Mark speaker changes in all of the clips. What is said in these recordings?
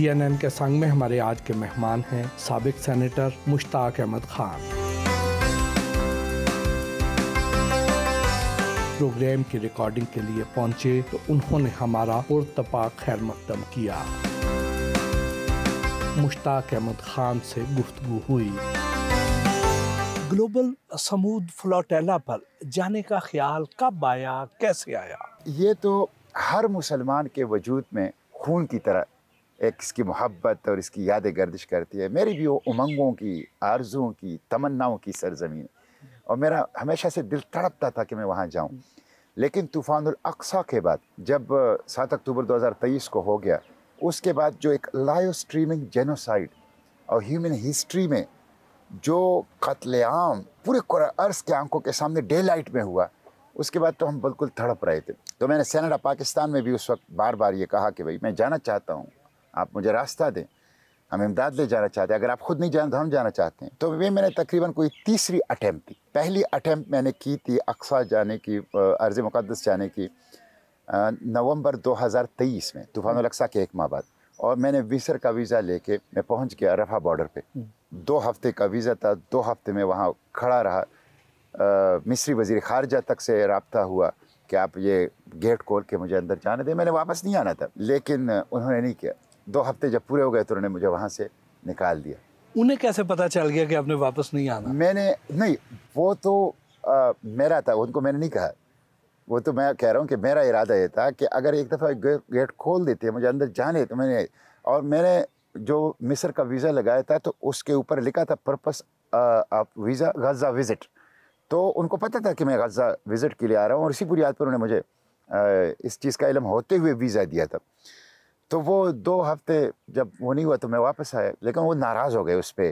Speaker 1: GNN के संग में हमारे आज के मेहमान हैं साबिक सेनेटर मुश्ताक अहमद खान। प्रोग्राम की रिकॉर्डिंग के लिए पहुंचे तो उन्होंने हमारा पुरतपाक खैर मकदम किया। मुश्ताक अहमद खान से गुफ्तगू हुई। ग्लोबल समूद फ्लोटेला पर जाने का ख्याल कब आया, कैसे आया?
Speaker 2: ये तो हर मुसलमान के वजूद में खून की तरह एक इसकी मोहब्बत और इसकी यादें गर्दिश करती है। मेरी भी वो उमंगों की, आरज़ुओं की, तमन्नाओं की सरज़मीन, और मेरा हमेशा से दिल तड़पता था कि मैं वहाँ जाऊँ। लेकिन तूफ़ानुल अक़सा के बाद जब 7 अक्टूबर 2023 को हो गया, उसके बाद जो एक लाइव स्ट्रीमिंग जेनोसाइड और ह्यूमन हिस्ट्री में जो कत्लेआम पूरे अर्ज़ के आंखों के सामने डे लाइट में हुआ, उसके बाद तो हम बिल्कुल तड़प रहे थे। तो मैंने सेनेट पाकिस्तान में भी उस वक्त बार बार ये कहा कि भाई मैं जाना चाहता हूँ, आप मुझे रास्ता दें, हम इमदाद ले जाना चाहते हैं, अगर आप ख़ुद नहीं जाना तो हम जाना चाहते हैं। तो वे मैंने तकरीबन कोई तीसरी अटैम्प्ट थी। पहली अटैम्प्ट मैंने की थी अक़सा जाने की, अर्ज़ मुक़द्दस जाने की, नवंबर 2023 में, तूफ़ानुल अक़सा के 1 माह बाद। और मैंने विसर का वीज़ा लेके मैं पहुंच गया रफ़ा बॉर्डर पे। 2 हफ्ते का वीज़ा था, 2 हफ्ते में वहाँ खड़ा रहा। मिस्री वज़ीर ख़ारिजा तक से रब्ता हुआ कि आप ये गेट खोल के मुझे अंदर जाने दें। मैंने वापस नहीं आना था, लेकिन उन्होंने नहीं किया। 2 हफ्ते जब पूरे हो गए तो उन्होंने मुझे वहाँ से निकाल दिया।
Speaker 1: उन्हें कैसे पता चल गया कि आपने वापस नहीं आना?
Speaker 2: मैंने नहीं, वो तो मेरा था, उनको मैंने नहीं कहा। वो तो मैं कह रहा हूँ कि मेरा इरादा ये था कि अगर एक दफ़ा गेट खोल देते हैं, मुझे अंदर जाने, तो मैंने जो मिस्र का वीज़ा लगाया था तो उसके ऊपर लिखा था purpose of visa Gaza visit. तो उनको पता था कि मैं गज़ा विज़िट के लिए आ रहा हूँ, और इसी बुनियाद पर उन्होंने मुझे इस चीज़ का इल्म होते हुए वीज़ा दिया था। तो वो 2 हफ्ते जब वो नहीं हुआ तो मैं वापस आया, लेकिन वो नाराज़ हो गए उस पर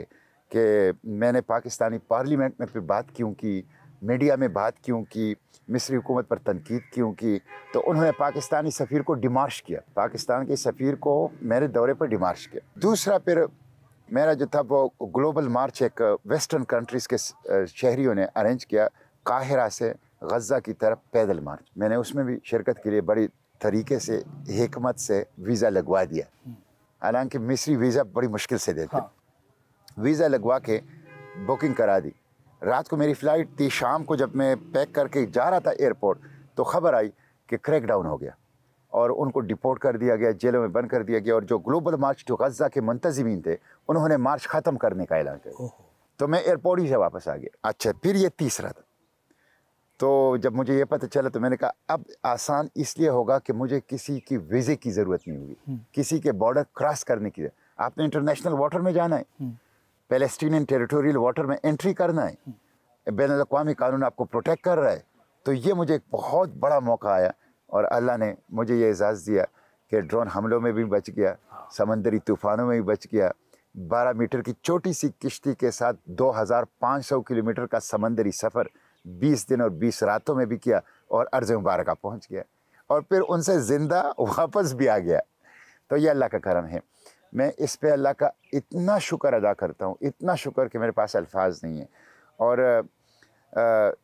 Speaker 2: कि मैंने पाकिस्तानी पार्लियामेंट में फिर बात क्यों की, मीडिया में बात क्यों की, मिस्री हुकूमत पर तनकीद क्यों की। तो उन्होंने पाकिस्तानी सफ़ीर को डिमार्श किया, पाकिस्तान के सफ़ीर को मेरे दौरे पर डिमार्श किया। दूसरा फिर मेरा जो था वो ग्लोबल मार्च एक वेस्टर्न कंट्रीज़ के शहरियों ने अरेंज किया, काहिरा से गज़ा की तरफ पैदल मार्च। मैंने उसमें भी शिरकत के लिए बड़ी तरीके से, हिकमत से वीज़ा लगवा दिया। हालांकि मिस्री वीज़ा बड़ी मुश्किल से देते। वीज़ा लगवा के बुकिंग करा दी। रात को मेरी फ़्लाइट थी, शाम को जब मैं पैक करके जा रहा था एयरपोर्ट तो ख़बर आई कि क्रैकडाउन हो गया और उनको डिपोर्ट कर दिया गया, जेलों में बंद कर दिया गया। और जो ग्लोबल मार्च जो गज़ा के मुंतज़िमीन थे, उन्होंने मार्च ख़त्म करने का ऐलान किया। तो मैं एयरपोर्ट ही से वापस आ गया। अच्छा, फिर ये तीसरा था। तो जब मुझे ये पता चला तो मैंने कहा अब आसान इसलिए होगा कि मुझे किसी की वीज़े की ज़रूरत नहीं होगी, किसी के बॉर्डर क्रॉस करने की। आपने इंटरनेशनल वाटर में जाना है, पैलेस्टीनियन टेरिटोरियल वाटर में एंट्री करना है, बैनुल-अक़वामी कानून आपको प्रोटेक्ट कर रहा है। तो ये मुझे एक बहुत बड़ा मौका आया, और अल्लाह ने मुझे ये एजाज़ दिया कि ड्रोन हमलों में भी बच गया, समंदरी तूफ़ानों में भी बच गया, 12 मीटर की छोटी सी किश्ती के साथ 2500 किलोमीटर का समंदरी सफ़र 20 दिन और 20 रातों में भी किया, और अर्ज़ मुबारका पहुँच गया, और फिर उनसे ज़िंदा वापस भी आ गया। तो ये अल्लाह का करम है। मैं इस पे अल्लाह का इतना शुक्र अदा करता हूँ, इतना शुक्र कि मेरे पास अल्फाज नहीं है। और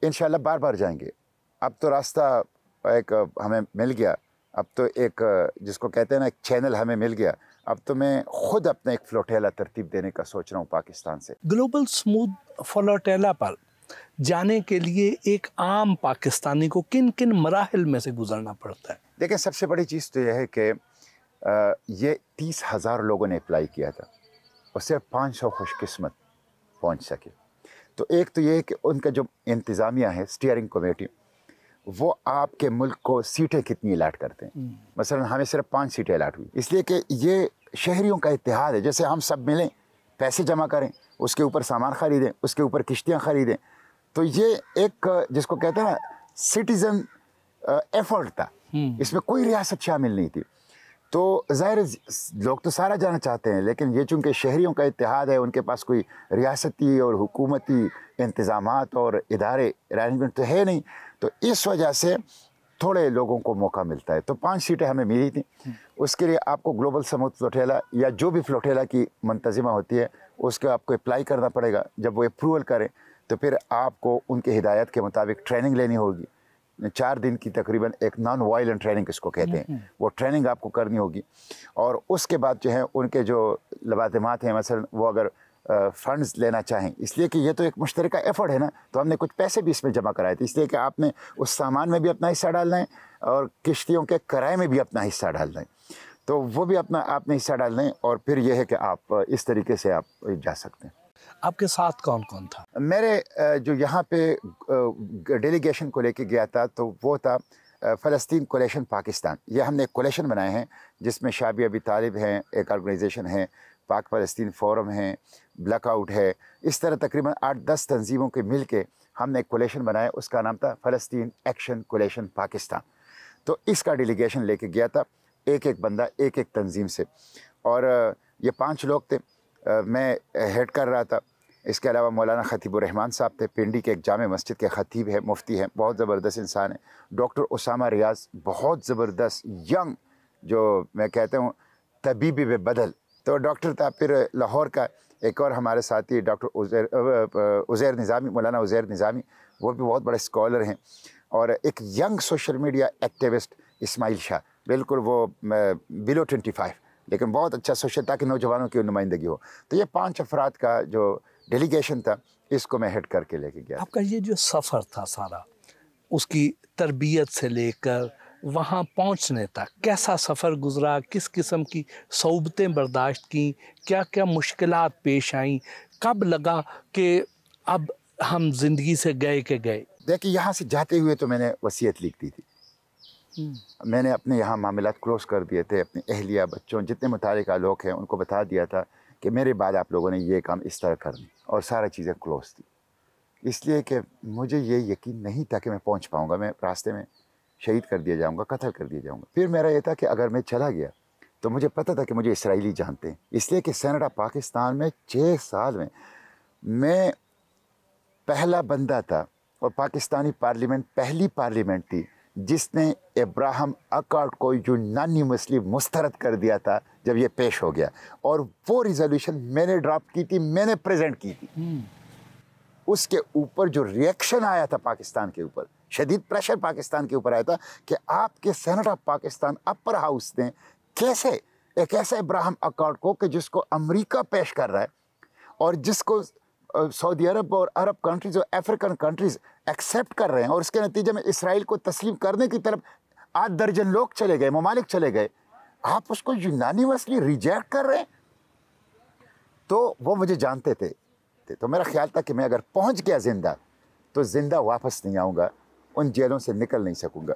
Speaker 2: इंशाअल्लाह बार बार जाएंगे। अब तो रास्ता एक हमें मिल गया, अब तो एक जिसको कहते हैं ना, एक चैनल हमें मिल गया। अब तो मैं खुद अपना एक फ्लोटेला तरतीब देने का सोच रहा हूँ पाकिस्तान से।
Speaker 1: ग्लोबल स्मूथ फ्लोटेला पर जाने के लिए एक आम पाकिस्तानी को किन किन मराहिल में से गुजरना पड़ता है?
Speaker 2: देखिए, सबसे बड़ी चीज़ तो यह है कि ये 30,000 लोगों ने अप्लाई किया था और सिर्फ 500 खुशकिस्मत पहुँच सके। तो एक तो ये है कि उनका जो इंतज़ामिया है, स्टीयरिंग कमेटी, वो आपके मुल्क को सीटें कितनी अलाट करते हैं। मसलन हमें सिर्फ 5 सीटें अलाट हुई, इसलिए कि ये शहरियों का इत्तेहाद है। जैसे हम सब मिलें, पैसे जमा करें, उसके ऊपर सामान ख़रीदें, उसके ऊपर किश्तियाँ ख़रीदें। तो ये एक जिसको कहते हैं ना, सिटीज़न एफर्ट था, इसमें कोई रियासत शामिल नहीं थी। तो ज़ाहिर लोग तो सारा जाना चाहते हैं, लेकिन ये चूँकि शहरियों का इत्तेहाद है, उनके पास कोई रियासती और हुकूमती इंतज़ामात और इदारे अरेंजमेंट तो है नहीं, तो इस वजह से थोड़े लोगों को मौका मिलता है। तो 5 सीटें हमें मिली थी। उसके लिए आपको ग्लोबल समूथ फ्लोटेला या जो भी फ्लोटेला की मुंतज़िमा होती है, उसके आपको अप्लाई करना पड़ेगा। जब वो अप्रूवल करें तो फिर आपको उनके हिदायत के मुताबिक ट्रेनिंग लेनी होगी। 4 दिन की तकरीबन एक नॉन वायलेंट ट्रेनिंग इसको कहते हैं, वो ट्रेनिंग आपको करनी होगी। और उसके बाद जो है उनके जो लवाज़िमात हैं, मसलन वो अगर फंड्स लेना चाहें, इसलिए कि ये तो एक मुश्तरका एफर्ट है ना, तो हमने कुछ पैसे भी इसमें जमा कराए थे, इसलिए कि आपने उस सामान में भी अपना हिस्सा डालना है और किश्तियों के किराए में भी अपना हिस्सा डालना है, तो वो भी अपना आपने हिस्सा डालना है। और फिर यह है कि आप इस तरीके से आप जा सकते हैं।
Speaker 1: आपके साथ कौन कौन था?
Speaker 2: मेरे जो यहाँ पे डेलीगेशन को लेके गया था तो वो था फ़लस्तीन कोलेशन पाकिस्तान। ये हमने एक कोलेशन बनाए हैं जिसमें शाबी अबी तालिब हैं, एक ऑर्गेनाइजेशन है, पाक फ़लस्तीन फोरम है, ब्लैकआउट है, इस तरह तकरीबन 8-10 तंजीमों के मिल के हमने एक कोलेशन बनाया, उसका नाम था फ़लस्तीन एक्शन कोलेशन पाकिस्तान। तो इसका डेलीगेशन लेके गया था, एक एक बंदा एक एक तंजीम से, और ये 5 लोग थे। मैं हेड कर रहा था। इसके अलावा मौलाना ख़तीबुर्रहमान साहब थे, पिंडी के एक जामे मस्जिद के ख़तीब है, मुफ्ती हैं, बहुत ज़बरदस्त इंसान है। डॉक्टर उसामा रियाज़, बहुत ज़बरदस्त यंग, जो मैं कहता हूँ तबीबी बे बदल, तो डॉक्टर था। फिर लाहौर का एक और हमारे साथी डॉक्टर उज़ैर निज़ामी, मौलाना उज़ैर निज़ामी, वो भी बहुत बड़े स्कॉलर हैं। और एक young social media activist Ismail Shah, बिल्कुल वो बिलो 25, लेकिन बहुत अच्छा सोशल, ताकि नौजवानों की नुमाइंदगी हो। तो ये 5 अफराद का जो डेलीगेशन था, इसको मैं हेड करके लेके गया।
Speaker 1: आपका ये जो सफ़र था सारा, उसकी तरबियत से लेकर वहाँ पहुँचने तक कैसा सफ़र गुज़रा, किस किस्म की सौबतें बर्दाश्त की, क्या क्या मुश्किलात पेश आईं, कब लगा कि अब हम ज़िंदगी से गए के गए?
Speaker 2: देखिए, यहाँ से जाते हुए तो मैंने वसीयत लिख दी थी। मैंने अपने यहाँ मामलात क्लोज कर दिए थे, अपनी अहलिया, बच्चों, जितने मुतालिका लोग हैं उनको बता दिया था कि मेरे बाद आप लोगों ने ये काम इस तरह करनी, और सारा चीज़ें क्लोज थी। इसलिए कि मुझे ये यकीन नहीं था कि मैं पहुँच पाऊँगा, मैं रास्ते में शहीद कर दिया जाऊँगा, कत्ल कर दिया जाऊँगा। फिर मेरा ये था कि अगर मैं चला गया तो मुझे पता था कि मुझे इसराइली जानते हैं, इसलिए कि सेनेट पाकिस्तान में 6 साल में मैं पहला बंदा था, और पाकिस्तानी पार्लियामेंट पहली पार्लियामेंट थी जिसने इब्राहिम अकॉर्ड को यूनानिमसली मुस्तरद कर दिया था जब ये पेश हो गया, और वो रिजोल्यूशन मैंने ड्राफ्ट की थी, मैंने प्रेजेंट की थी। उसके ऊपर जो रिएक्शन आया था पाकिस्तान के ऊपर, शदीद प्रेशर पाकिस्तान के ऊपर आया था कि आपके senate of Pakistan upper house ने कैसे एक ऐसा इब्राहिम अकॉर्ड को, कि जिसको अमेरिका पेश कर रहा है और जिसको सऊदी अरब और अरब कंट्रीज़ और अफ्रीकन कंट्रीज़ एक्सेप्ट कर रहे हैं, और उसके नतीजे में इसराइल को तस्लीम करने की तरफ 8 दर्जन लोग चले गए, ममालिक चले गए, आप उसको यूनानिमसली रिजेक्ट कर रहे हैं। तो वो मुझे जानते थे, तो मेरा ख्याल था कि मैं अगर पहुंच गया ज़िंदा तो ज़िंदा वापस नहीं आऊँगा, उन जेलों से निकल नहीं सकूँगा।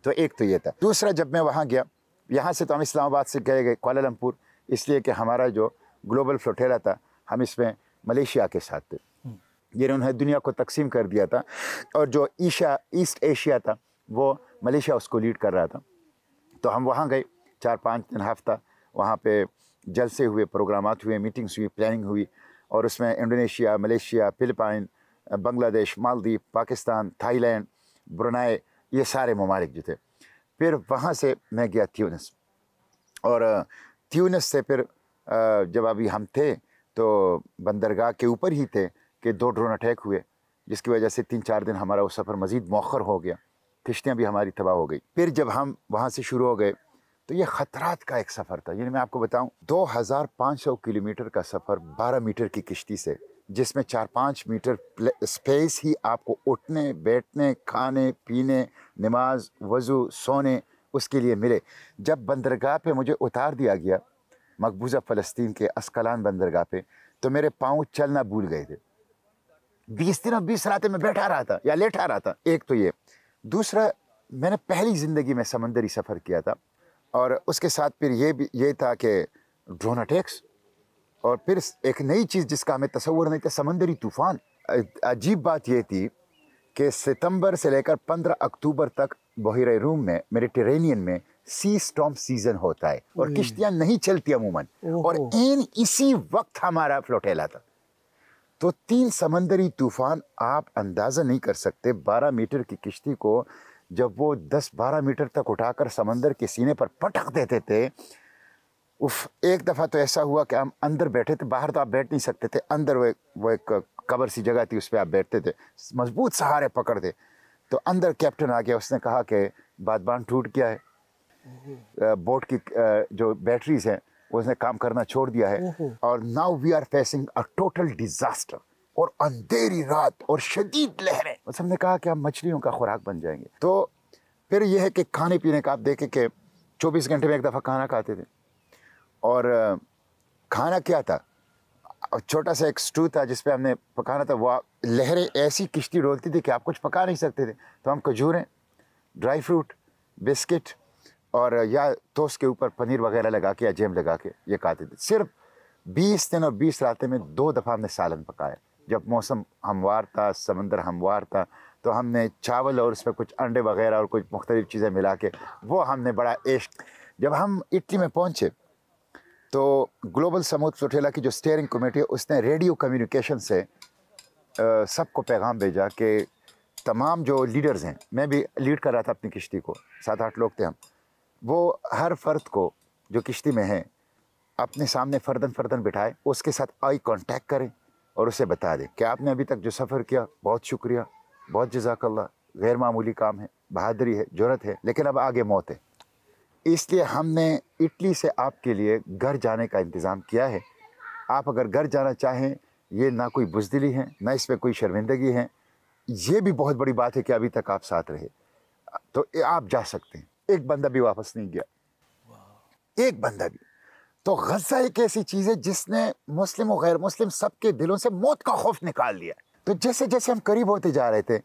Speaker 2: तो एक तो ये था। दूसरा, जब मैं वहाँ गया, यहाँ से तो हम इस्लामाबाद से गए कुआलालंपुर, इसलिए कि हमारा जो ग्लोबल फ्लोटेला था, हम इसमें मलेशिया के साथ थे। ये उन्होंने दुनिया को तकसीम कर दिया था, और जो ईस्ट एशिया था वो मलेशिया उसको लीड कर रहा था। तो हम वहाँ गए, 4-5 दिन हफ्ता वहाँ पे जलसे हुए, प्रोग्रामात हुए, मीटिंग्स हुई, प्लानिंग हुई, और उसमें Indonesia, Malaysia, Philippine, Bangladesh, Maldives, Pakistan, Thailand, Brunei, ये सारे ममालिक जो थे। फिर वहाँ से मैं गया ट्यूनिस, और ट्यूनिस से फिर जब अभी हम थे तो बंदरगाह के ऊपर ही थे कि 2 ड्रोन अटैक हुए, जिसकी वजह से 3-4 दिन हमारा वो सफ़र मज़ीद मौखर हो गया, किश्तियाँ भी हमारी तबाह हो गई। फिर जब हम वहाँ से शुरू हो गए तो ये ख़तरात का एक सफ़र था। यानी मैं आपको बताऊं, 2500 किलोमीटर का सफ़र 12 मीटर की किश्ती से, जिसमें 4-5 मीटर स्पेस ही आपको उठने, बैठने, खाने पीने, नमाज, वज़ू, सोने उसके लिए मिले। जब बंदरगाह पे मुझे उतार दिया गया, मकबूजा फ़लस्तीन के अस्कलान बंदरगाह पे, तो मेरे पाँव चलना भूल गए थे। 20 दिन और 20 रातें मैं बैठा रहा था या लेटा रहा था। एक तो ये। दूसरा, मैंने पहली ज़िंदगी में समंदरी सफ़र किया था, और उसके साथ फिर ये था कि ड्रोन अटैक्स, और फिर एक नई चीज़ जिसका हमें तसव्वुर नहीं था, समंदरी तूफ़ान। अजीब बात ये थी कि सितंबर से लेकर 15 अक्टूबर तक बहिरे रूम में, मेडिटेरेनियन में सी स्टॉर्म सीज़न होता है, और किश्तियाँ नहीं चलती अमूमन, और इसी वक्त हमारा फ्लोटेला था। तो 3 समंदरी तूफ़ान, आप अंदाज़ा नहीं कर सकते। 12 मीटर की किश्ती को जब वो 10-12 मीटर तक उठाकर समंदर के सीने पर पटक देते थे, उफ, एक दफ़ा तो ऐसा हुआ कि हम अंदर बैठे थे, बाहर तो आप बैठ नहीं सकते थे, अंदर वो एक कबर सी जगह थी, उस पर आप बैठते थे, मजबूत सहारे पकड़ते। तो अंदर कैप्टन आ गया, उसने कहा कि बादबान टूट गया है, बोट की जो बैटरीज हैं उसने काम करना छोड़ दिया है, और now we are facing a total disaster, और अंधेरी रात और शदीद लहरें। बस हमने कहा कि हम मछलियों का खुराक बन जाएंगे। तो फिर यह है कि खाने पीने का आप देखें कि 24 घंटे में एक दफ़ा खाना खाते थे, और खाना क्या था, छोटा सा एक स्टू था जिस पे हमने पकाना था। वो लहरें ऐसी किश्ती डोलती थी कि आप कुछ पका नहीं सकते थे, तो हम खजूरें, ड्राई फ्रूट, बिस्किट और या टोस्ट के ऊपर पनीर वगैरह लगा के या जैम लगा के ये खाते थे। सिर्फ 20 दिन और 20 रातें में 2 दफ़ा हमने सालन पकाया। जब मौसम हमवार था, समंदर हमवार था, तो हमने चावल और उसमें कुछ अंडे वगैरह और कुछ मुख्तलिफ चीज़ें मिला के वो हमने बड़ा इश्क। जब हम इटली में पहुँचे तो ग्लोबल समूद फ्लोटिला की जो स्टीयरिंग कमेटी है उसने रेडियो कम्युनिकेशन से सबको पैगाम भेजा कि तमाम जो लीडर्स हैं, मैं भी लीड कर रहा था अपनी किश्ती को, 7-8 लोग थे हम, वो हर फर्द को जो किश्ती में है अपने सामने फ़र्दन बिठाए, उसके साथ आई कांटेक्ट करें और उसे बता दें कि आपने अभी तक जो सफ़र किया बहुत शुक्रिया, बहुत जज़ाकल्लाह, गैर मामूली काम है, बहादुरी है, जुर्रत है, लेकिन अब आगे मौत है। इसलिए हमने इटली से आपके लिए घर जाने का इंतज़ाम किया है। आप अगर घर जाना चाहें, ये ना कोई बुज़दिली है, ना इसमें कोई शर्मिंदगी है, ये भी बहुत बड़ी बात है कि अभी तक आप साथ रहे, तो आप जा सकते हैं। एक बंदा भी वापस नहीं गया, एक बंदा भी। तो गज़ा एक ऐसी चीज़ है जिसने मुस्लिम और गैर मुस्लिम सबके दिलों से मौत का खौफ निकाल लिया। तो जैसे जैसे हम करीब होते जा रहे थे,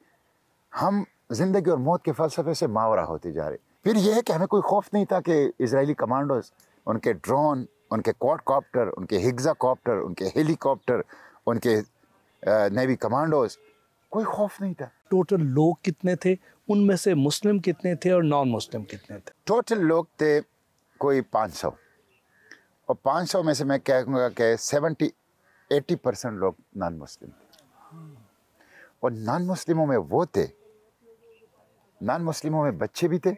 Speaker 2: हम ज़िंदगी और मौत के फ़लसफ़े से मावरा होते जा रहे। फिर यह है कि हमें कोई खौफ नहीं था कि इजरायली कमांडोज, उनके ड्रोन, उनके क्वाडकॉप्टर, उनके हिग्ज़ाकॉप्टर, उनके हेलीकॉप्टर, उनके नेवी कमांडोज, कोई खौफ नहीं था।
Speaker 1: टोटल लोग कितने थे, उनमें से मुस्लिम कितने थे और नॉन मुस्लिम कितने थे?
Speaker 2: टोटल लोग थे कोई 500, और 500 में से मैं कहूँगा कि 70-80% लोग नॉन मुस्लिम थे। और नॉन मुस्लिमों में वो थे, नॉन मुस्लिमों में बच्चे भी थे।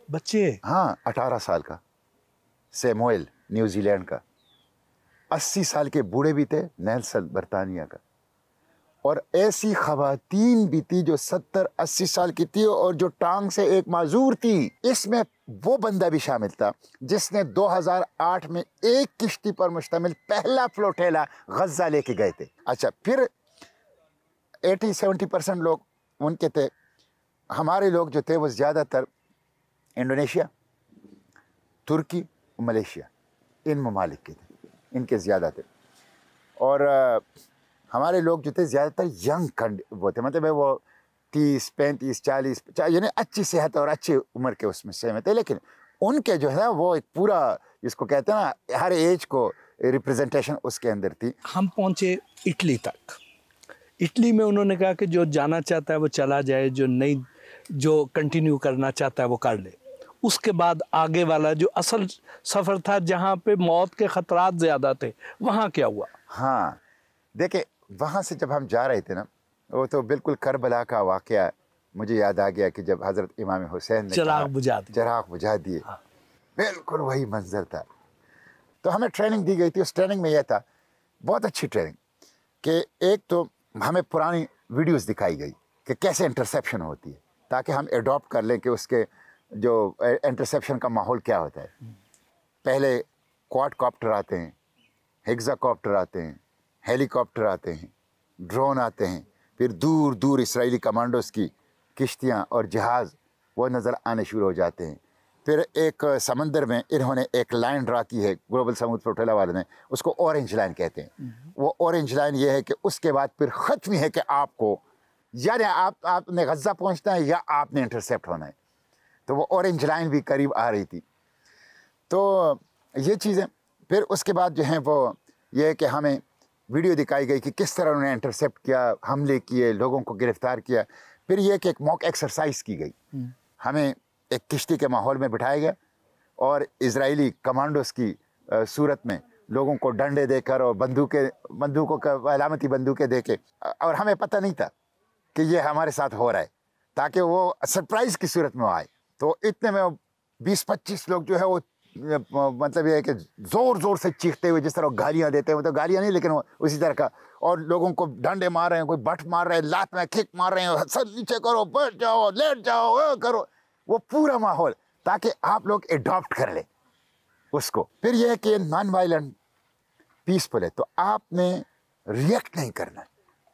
Speaker 1: बच्चे?
Speaker 2: हाँ, 18 साल का सैमुएल न्यूजीलैंड का, 80 साल के बूढ़े भी थे, नेल्सन बरतानिया का, और ऐसी खवातीन भी थी जो 70-80 साल की थी और जो टांग से एक माजूर थी। इसमें वो बंदा भी शामिल था जिसने 2008 में एक किश्ती पर मुश्तमिल पहला फ्लोटेला गज़ा लेके गए थे। अच्छा, फिर 80-70% लोग उनके थे। हमारे लोग जो थे वो ज़्यादातर इंडोनेशिया, तुर्की, मलेशिया, इन ममालिक के थे, इनके ज़्यादा थे। और हमारे लोग जो थे ज़्यादातर यंग वो थे, मतलब वो 30, 35, 40, यानी अच्छी सेहत और अच्छी उम्र के उसमें से में थे। लेकिन उनके जो है वो एक पूरा, जिसको कहते हैं ना, हर एज को रिप्रेजेंटेशन उसके अंदर थी।
Speaker 1: हम पहुँचे इटली तक। इटली में उन्होंने कहा कि जो जाना चाहता है वो चला जाए, जो नहीं, जो कंटिन्यू करना चाहता है वो कर ले। उसके बाद आगे वाला जो असल सफ़र था जहाँ पे मौत के ख़तरात ज़्यादा थे, वहाँ क्या हुआ?
Speaker 2: हाँ, देखिए, वहाँ से जब हम जा रहे थे ना, वो तो बिल्कुल करबला का वाक़या मुझे याद आ गया कि जब हज़रत इमाम हुसैन ने
Speaker 1: चिराग बुझा दिए।
Speaker 2: हाँ। बिल्कुल वही मंजर था। तो हमें ट्रेनिंग दी गई थी। उस ट्रेनिंग में यह था, बहुत अच्छी ट्रेनिंग, कि एक तो हमें पुरानी वीडियोस दिखाई गई कि कैसे इंटरसेप्शन होती है, ताकि हम एडॉप्ट कर लें कि उसके जो इंटरसेप्शन का माहौल क्या होता है। पहले क्वाडकॉप्टर आते हैं, हेक्साकॉप्टर आते हैं, हेलीकॉप्टर आते हैं, ड्रोन आते हैं, फिर दूर दूर इसराइली कमांडोज की किश्तियाँ और जहाज़ वो नज़र आने शुरू हो जाते हैं। फिर एक समंदर में इन्होंने एक लाइन ड्रा की है, ग्लोबल समूद फ्लोटिला वाले ने, उसको ऑरेंज लाइन कहते हैं। वो ऑरेंज लाइन ये है कि उसके बाद फिर ख़त्म है कि आपको, यानी आपने गज़ा पहुंचना है या आपने इंटरसेप्ट होना है। तो वो ऑरेंज लाइन भी करीब आ रही थी। तो ये चीज़ें, फिर उसके बाद जो हैं वो ये है कि हमें वीडियो दिखाई गई कि किस तरह उन्होंने इंटरसेप्ट किया, हमले किए, लोगों को गिरफ़्तार किया। फिर ये कि एक मॉक एक्सरसाइज की गई, हमें एक किश्ती के माहौल में बिठाया गया और इजरायली कमांडोज की सूरत में लोगों को डंडे देकर और बंदूकों का अलामती बंदूकें देके, और हमें पता नहीं था कि ये हमारे साथ हो रहा है, ताकि वो सरप्राइज़ की सूरत में आए। तो इतने में 20-25 लोग जो है वो मतलब ये है कि ज़ोर ज़ोर से चीखते हुए जिस तरह गालियाँ देते हैं, मतलब गालियाँ नहीं लेकिन वो उसी तरह का, और लोगों को डंडे मार रहे हैं, कोई बट मार रहे हैं, लात में किक मार रहे हैं, सर नीचे करो, बैठ जाओ, लेट जाओ, करो, वो पूरा माहौल, ताकि आप लोग एडॉप्ट कर लें उसको। फिर यह है कि नॉन वायलेंट पीसफुल है, तो आपने रिएक्ट नहीं करना,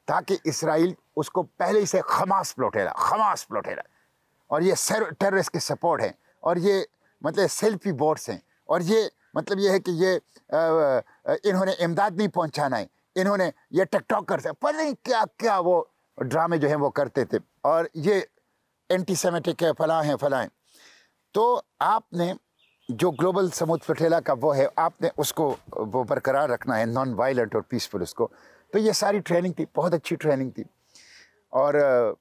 Speaker 2: ताकि इसराइल उसको पहले ही से खमास प्लोटेरा, और ये टेररिस्ट के सपोर्ट हैं, और ये मतलब सेल्फी बोर्ड्स हैं, और ये मतलब ये है कि ये इन्होंने इमदाद नहीं पहुंचाना है, इन्होंने ये टिकटॉक करते हैं, पता नहीं क्या क्या वो ड्रामे जो हैं वो करते थे, और ये एंटीसेमेटिक है, फलां है। तो आपने जो ग्लोबल समूथ पटेला का वो है, आपने उसको वो बरकरार रखना है, नॉन वायलेंट और पीसफुल उसको। तो ये सारी ट्रेनिंग थी, बहुत अच्छी ट्रेनिंग थी, और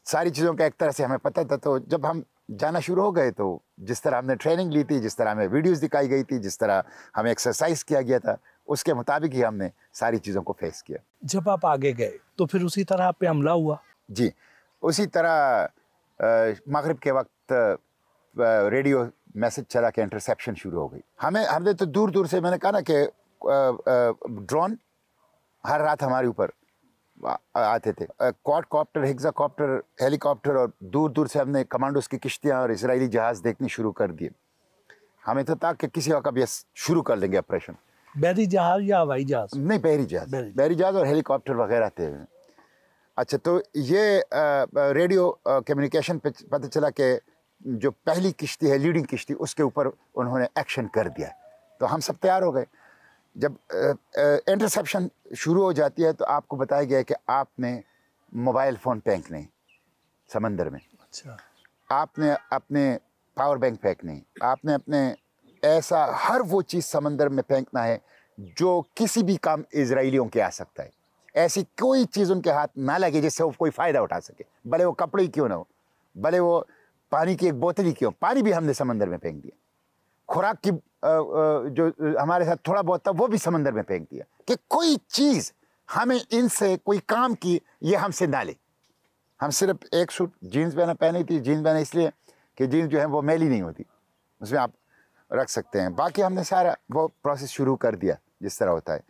Speaker 2: सारी चीज़ों का एक तरह से हमें पता था। तो जब हम जाना शुरू हो गए, तो जिस तरह हमने ट्रेनिंग ली थी, जिस तरह हमें वीडियोस दिखाई गई थी, जिस तरह हमें एक्सरसाइज किया गया था, उसके मुताबिक ही हमने सारी चीज़ों को फेस किया।
Speaker 1: जब आप आगे गए तो फिर उसी तरह आप पे हमला हुआ?
Speaker 2: जी, उसी तरह मगरिब के वक्त रेडियो मैसेज चला कि इंटरसेप्शन शुरू हो गई। हमने तो दूर दूर से, मैंने कहा ना कि ड्रोन हर रात हमारे ऊपर आते थे, क्वाडकॉप्टर, हेक्साकॉप्टर, हेलीकॉप्टर, और दूर दूर से हमने कमांडोज की किश्तियाँ और इजरायली जहाज़ देखने शुरू कर दिए। हमें तो था कि किसी वक्त ये शुरू कर लेंगे ऑपरेशन।
Speaker 1: बहरी जहाज या हवाई जहाज?
Speaker 2: नहीं, बहरी जहाज और हेलीकॉप्टर वगैरह थे। अच्छा, तो ये रेडियो कम्युनिकेशन पे पता चला कि जो पहली किश्ती है, लीडिंग किश्ती, उसके ऊपर उन्होंने एक्शन कर दिया। तो हम सब तैयार हो गए। जब इंटरसेप्शन शुरू हो जाती है, तो आपको बताया गया है कि आपने मोबाइल फ़ोन फेंकने समंदर में।
Speaker 1: अच्छा।
Speaker 2: आपने अपने पावर बैंक फेंकने, आपने अपने ऐसा हर वो चीज़ समंदर में फेंकना है जो किसी भी काम इजराइलियों के आ सकता है। ऐसी कोई चीज़ उनके हाथ ना लगे जिससे वो कोई फ़ायदा उठा सके, भले वो कपड़े ही क्यों ना हो, भले वो पानी की एक बोतल ही क्यों। पानी भी हमने समंदर में फेंक दिया। खुराक की जो हमारे साथ थोड़ा बहुत था, वो भी समंदर में फेंक दिया, कि कोई चीज़ हमें इनसे कोई काम की ये हमसे ना ले। हम सिर्फ एक सूट जीन्स पहनी थी। जीन्स पहने इसलिए कि जीन्स जो है वो मैली नहीं होती, उसमें आप रख सकते हैं। बाकी हमने सारा वो प्रोसेस शुरू कर दिया जिस तरह होता है।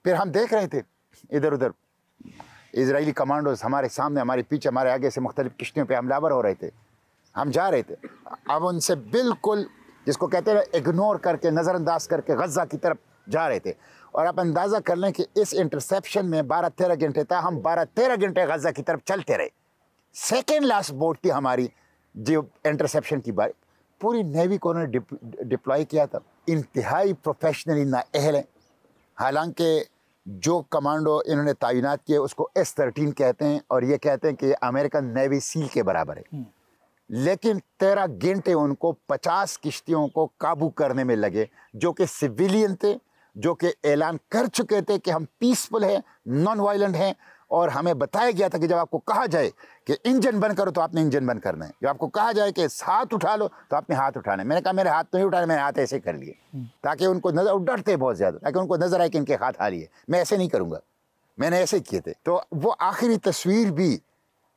Speaker 2: फिर हम देख रहे थे इधर उधर इजरायली कमांडोज हमारे सामने, हमारे पीछे, हमारे आगे से मुख्तलिफ किश्तियों पे हमलावर हो रहे थे। हम जा रहे थे, अब उनसे बिल्कुल जिसको कहते हैं इग्नोर करके, नज़रअंदाज करके गज़ा की तरफ जा रहे थे। और आप अंदाज़ा कर लें कि इस इंटरसेप्शन में 12-13 घंटे था, हम 12-13 घंटे गज़ा की तरफ चलते रहे। सेकेंड लास्ट बोट थी हमारी जो इंटरसेप्शन की बात। पूरी नेवी को उन्होंने डिप्लॉय किया था। इंतहाई प्रोफेशनली नाअहल हैं। हालांकि जो कमांडो इन्होंने तैनात किए उसको S-13 कहते हैं, और ये कहते हैं कि अमेरिकन नेवी सील के बराबर है। लेकिन 13 घंटे उनको 50 किश्तियों को काबू करने में लगे, जो कि सिविलियन थे, जो कि ऐलान कर चुके थे कि हम पीसफुल हैं, नॉन वायलेंट हैं। और हमें बताया गया था कि जब आपको कहा जाए कि इंजन बंद करो तो आपने इंजन बंद करना है, जब आपको कहा जाए कि हाथ उठा लो तो आपने हाथ उठाना है। मैंने कहा मेरे हाथ तो नहीं उठाने, मैंने हाथ ऐसे कर लिए, ताकि उनको नजर, डरते बहुत ज़्यादा, ताकि उनको नजर आए कि इनके हाथ आ लिए। मैं ऐसे नहीं करूँगा, मैंने ऐसे किए थे। तो वो आखिरी तस्वीर भी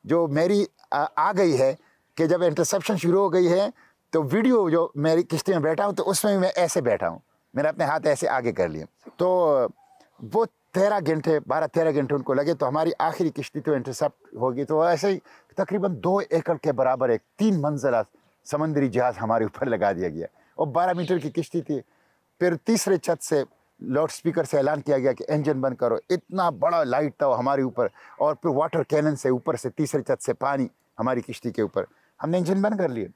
Speaker 2: जो मेरी आ गई है कि जब इंटरसेप्शन शुरू हो गई है, तो वीडियो जो मेरी किश्ती में बैठा हूँ तो उसमें भी मैं ऐसे बैठा हूँ, मैंने अपने हाथ ऐसे आगे कर लिए। तो वो 12-13 घंटे उनको लगे। तो हमारी आखिरी किश्ती तो इंटरसेप्ट होगी, तो ऐसे ही तकरीबन 2 एकड़ के बराबर एक 3 मंजिला समंदरी जहाज़ हमारे ऊपर लगा दिया गया, और 12 मीटर की किश्ती थी। फिर तीसरे छत से लाउड स्पीकर से ऐलान किया गया कि इंजन बंद करो। इतना बड़ा लाइट था हमारे ऊपर, और फिर वाटर कैनन से ऊपर से तीसरे छत से पानी हमारी किश्ती के ऊपर। हमने इंजन बंद कर लिए,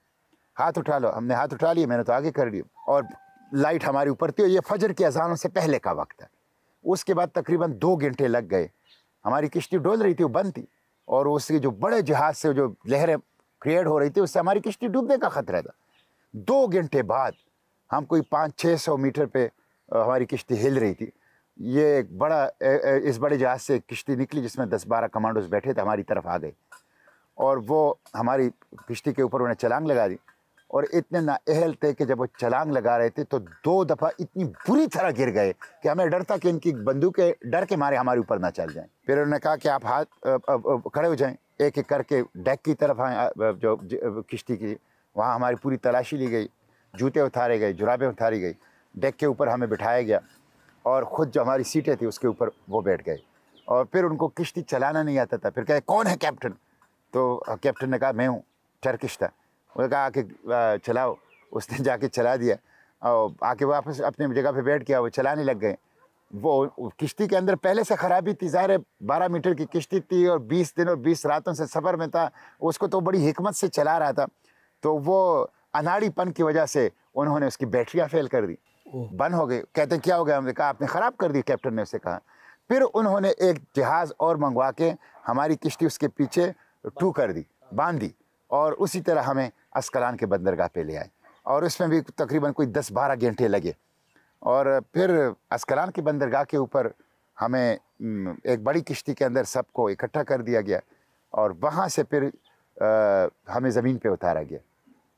Speaker 2: हाथ उठा लो, हमने हाथ उठा लिए, मैंने तो आगे कर लिया, और लाइट हमारे ऊपर थी। और ये फजर की अजानों से पहले का वक्त है। उसके बाद तकरीबन 2 घंटे लग गए। हमारी किश्ती डोल रही थी, वो बंद थी, और उसके जो बड़े जहाज़ से जो लहरें क्रिएट हो रही थी, उससे हमारी किश्ती डूबने का खतरा था। 2 घंटे बाद हम कोई 500-600 मीटर पे हमारी किश्ती हिल रही थी। ये एक बड़ा इस बड़े जहाज़ से किश्ती निकली जिसमें 10-12 कमांडोज बैठे थे, हमारी तरफ आ गए, और वो हमारी किश्ती के ऊपर उन्हें छलांग लगा दी। और इतने नाअहल थे कि जब वो छलांग लगा रहे थे तो 2 दफ़ा इतनी बुरी तरह गिर गए कि हमें डर था कि इनकी बंदूकें डर के मारे हमारे ऊपर ना चल जाएं। फिर उन्होंने कहा कि आप हाथ खड़े हो जाएं, एक एक करके डेक की तरफ आए, जो किश्ती की, वहाँ हमारी पूरी तलाशी ली गई। जूते उतारे गए, जुराबें उतारी गई, डेक के ऊपर हमें बिठाया गया और ख़ुद जो हमारी सीटें थी उसके ऊपर वो बैठ गए। और फिर उनको किश्ती चलाना नहीं आता था। फिर कहे कौन है कैप्टन? तो कैप्टन ने कहा मैं हूँ, टर्किश था। उन्होंने कहा आके चलाओ। उसने जाके चला दिया और आके वापस अपनी जगह पे बैठ गया, वो चलाने लग गए। वो किश्ती के अंदर पहले से ख़राबी थी, ज़ाहिर है 12 मीटर की किश्ती थी और 20 दिन और 20 रातों से सफ़र में था। उसको तो बड़ी हिकमत से चला रहा था, तो वो अनाड़ीपन की वजह से उन्होंने उसकी बैटरियाँ फेल कर दी, बंद हो गई। कहते हैं क्या हो गया? हमने कहा आपने ख़राब कर दी, कैप्टन ने उससे कहा। फिर उन्होंने एक जहाज़ और मंगवा के हमारी किश्ती उसके पीछे टू कर दी, बांध दी, और उसी तरह हमें अस्कलान के बंदरगाह पे ले आए। और उसमें भी तकरीबन कोई 10-12 घंटे लगे। और फिर अस्कलान के बंदरगाह के ऊपर हमें एक बड़ी किश्ती के अंदर सबको इकट्ठा कर दिया गया और वहाँ से फिर हमें ज़मीन पे उतारा गया।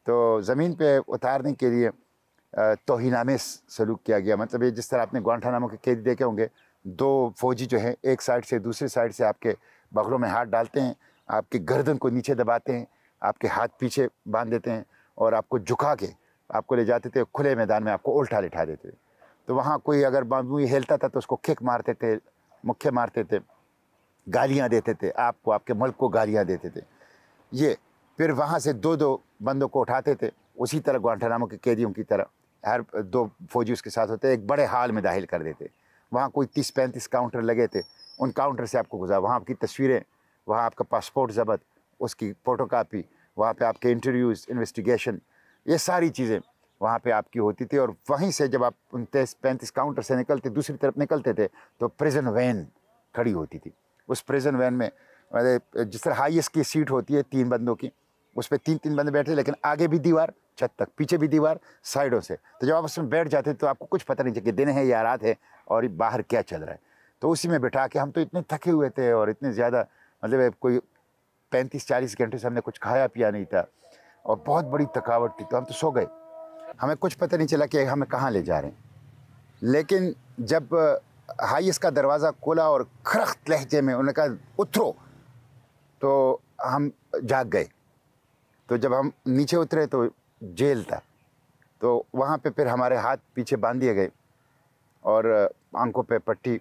Speaker 2: तो ज़मीन पे उतारने के लिए तौहीनामे सलूक किया गया। मतलब ये जिस तरह आपने ग्वांटानामो के कैदी देखे होंगे, 2 फौजी जो हैं एक साइड से दूसरी साइड से आपके बगलों में हाथ डालते हैं, आपकी गर्दन को नीचे दबाते हैं, आपके हाथ पीछे बांध देते हैं और आपको झुका के आपको ले जाते थे खुले मैदान में, आपको उल्टा लिटा देते थे। तो वहाँ कोई अगर बाबू हिलता था तो उसको किक मारते थे, मुक्के मारते थे, गालियाँ देते थे, आपको आपके मुल्क को गालियाँ देते थे। ये फिर वहाँ से 2-2 बंदों को उठाते थे, उसी तरह ग्वांटानामो के कैदियों की तरह हर 2 फौजी उसके साथ होते, एक बड़े हाल में दाखिल कर देते। वहाँ कोई 30-35 काउंटर लगे थे, उन काउंटर से आपको गुजारा, वहाँ आपकी तस्वीरें, वहाँ आपका पासपोर्ट ज़ब्त, उसकी फ़ोटोकॉपी, वहाँ पे आपके इंटरव्यूज़, इन्वेस्टिगेशन, ये सारी चीज़ें वहाँ पे आपकी होती थी। और वहीं से जब आप 29-35 काउंटर से निकलते, दूसरी तरफ निकलते थे, तो प्रिजन वैन खड़ी होती थी। उस प्रिजन वैन में जिस तरह हाईएस्ट की सीट होती है 3 बंदों की, उस पर 3-3 बंदे बैठे, लेकिन आगे भी दीवार छत तक, पीछे भी दीवार, साइडों से। तो जब आप उसमें बैठ जाते तो आपको कुछ पता नहीं चलता कि दिन है या रात है और बाहर क्या चल रहा है। तो उसी में बिठा के, हम तो इतने थके हुए थे और इतने ज़्यादा, मतलब कोई 35-40 घंटे से हमने कुछ खाया पिया नहीं था और बहुत बड़ी थकावट थी, तो हम तो सो गए। हमें कुछ पता नहीं चला कि हमें कहाँ ले जा रहे हैं। लेकिन जब हाईएस्ट का दरवाज़ा खोला और खरख्त लहजे में उन्होंने कहा उतरो, तो हम जाग गए। तो जब हम नीचे उतरे तो जेल था, तो वहाँ पे फिर हमारे हाथ पीछे बांध दिए गए और आंखों पे पट्टी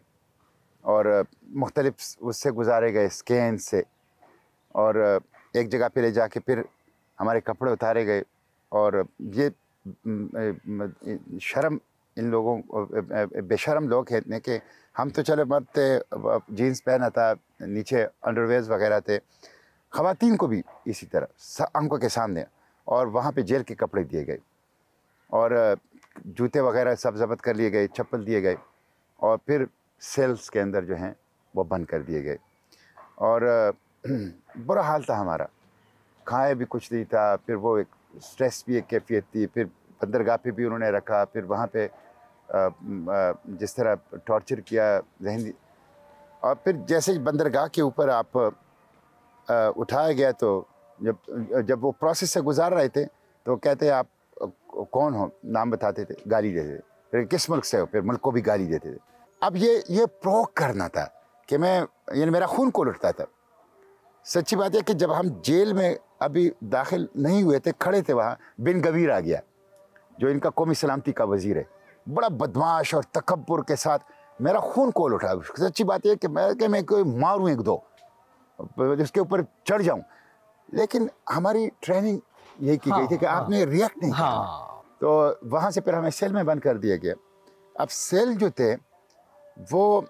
Speaker 2: और मुख्तलिफ उससे गुजारे गए स्कैन से, और एक जगह पे ले जाके फिर हमारे कपड़े उतारे गए। और ये शर्म, इन लोगों बेशरम लोग कहते हैं कि हम तो चले मर्द थे, जीन्स पहना था, नीचे अंडरवेयर्स वगैरह थे, ख़वातीन को भी इसी तरह आंखों के सामने, और वहाँ पे जेल के कपड़े दिए गए और जूते वगैरह सब ज़ब्त कर लिए गए, चप्पल दिए गए और फिर सेल्स के अंदर जो हैं वो बंद कर दिए गए। और बुरा हाल था हमारा, खाए भी कुछ नहीं था। फिर वो एक स्ट्रेस भी एक कैफियत थी। फिर बंदरगाह पे भी उन्होंने रखा, फिर वहाँ पे जिस तरह टॉर्चर किया जहनी। और फिर जैसे बंदरगाह के ऊपर आप उठाया गया, तो जब वो प्रोसेस से गुजार रहे थे तो कहते आप कौन हो, नाम बताते थे, गाली देते थे, फिर किस मुल्क से हो, फिर मुल्क को भी गाली देते थे। अब ये प्रोवोक करना था कि मैं, यानी मेरा खून को लुटता था। सच्ची बात है कि जब हम जेल में अभी दाखिल नहीं हुए थे, खड़े थे, वहाँ बिन गवीर आ गया, जो इनका कौमी सलामती का वज़ीर है, बड़ा बदमाश और तकब्बुर के साथ मेरा खून को लुटा। सच्ची बात है कि मैं कोई मारूँ 1-2, उसके ऊपर चढ़ जाऊँ, लेकिन हमारी ट्रेनिंग यही की गई थी कि आपने रिएक्ट नहीं किया। तो वहाँ से फिर हमें सेल में बंद कर दिया गया। अब सेल जो थे वो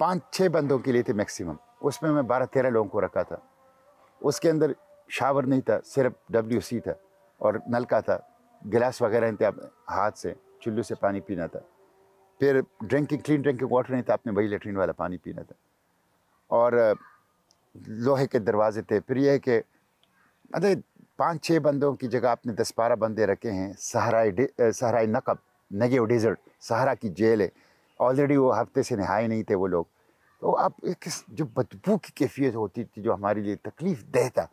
Speaker 2: 5-6 बंदों के लिए थे मैक्सिमम, उसमें मैं 12-13 लोगों को रखा था। उसके अंदर शावर नहीं था, सिर्फ WC था और नलका था, गिलास वगैरह थे, हाथ से चुल्लू से पानी पीना था। फिर क्लीन ड्रिंकिंग वाटर नहीं था, आपने वही लेटरिन वाला पानी पीना था। और लोहे के दरवाजे थे। फिर यह है कि मतलब 5-6 बंदों की जगह आपने 10-12 बंदे रखे हैं। सहराई नकब, नेगेव डेजर्ट, सहारा की जेल है। ऑलरेडी वो हफ्ते से नहाए नहीं थे वो लोग। तो अब जो बदबू की कैफियत होती थी, जो हमारे लिए तकलीफ़ देह था,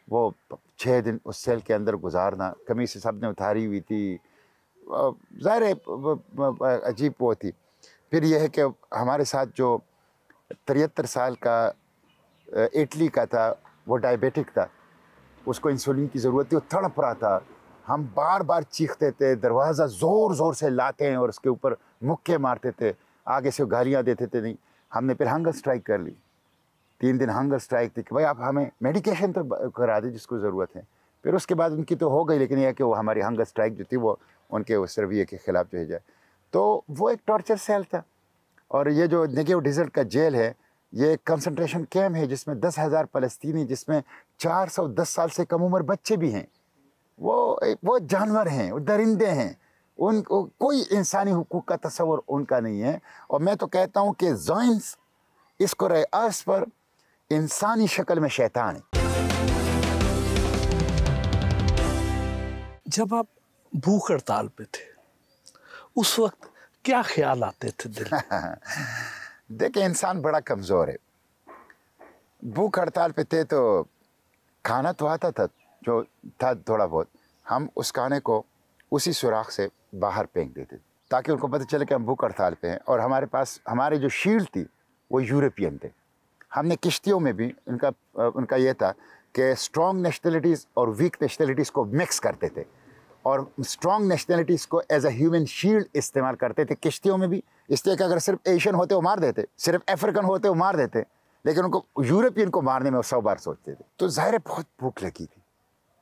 Speaker 2: वो 6 दिन उस सेल के अंदर गुजारना, कमीज़ से सब ने उतारी हुई थी, ज़ाहिर है अजीब वो थी। फिर यह है कि हमारे साथ जो 73 साल का इटली का था, वो डायबिटिक था, उसको इंसुलिन की ज़रूरत थी, वो तड़प रहा था। हम बार बार चीखते थे, दरवाज़ा ज़ोर ज़ोर से लाते हैं और उसके ऊपर मुक्के मारते थे, आगे से गालियाँ देते थे। नहीं, हमने फिर हंगर स्ट्राइक कर ली। 3 दिन हंगर स्ट्राइक थी कि भाई आप हमें मेडिकेशन तो करा दें जिसको ज़रूरत है। फिर उसके बाद उनकी तो हो गई, लेकिन यह कि वो हमारी हंगर स्ट्राइक जो थी वो उनके उस रवैये के ख़िलाफ़ जो है जाए। तो वो एक टॉर्चर सेल था। और ये जो नेगेव डेजर्ट का जेल है, ये कंसंट्रेशन कैंप है जिसमें 10,000 फ़लस्तीनी, जिसमें 410 साल से कम उम्र बच्चे भी हैं। वो जानवर हैं, वो दरिंदे हैं, उनको कोई इंसानी हुकूक का तस्वर उनका नहीं है। और मैं तो कहता हूँ कि ज़ाइंस इसको रहे अर्ज़ पर इंसानी शक्ल में शैतान है।
Speaker 1: जब आप भूख हड़ताल पे थे, उस वक्त क्या ख्याल आते थे दिल में?
Speaker 2: देखिए, इंसान बड़ा कमज़ोर है। भूख हड़ताल पे थे तो खाना तो आता था, जो था थोड़ा बहुत, हम उस खाने को उसी सुराख से बाहर फेंक देते ताकि उनको पता चले कि हम भूख हड़ताल पे हैं। और हमारे पास हमारे जो शील्ड थी वो यूरोपियन थे। हमने किश्तियों में भी उनका ये था कि स्ट्रॉन्ग नेशनलिटीज़ और वीक नेशनलिटीज़ को मिक्स करते थे, और स्ट्रॉन्ग नेशनलिटीज़ को एज अ ह्यूमन शील्ड इस्तेमाल करते थे किश्तियों में भी। इसलिए कि अगर सिर्फ एशियन होते वो मार देते, सिर्फ अफ्रीकन होते वो मार देते, लेकिन उनको यूरोपियन को मारने में वो 100 बार सोचते थे। तो ज़ाहिर है बहुत भूख लगी थी।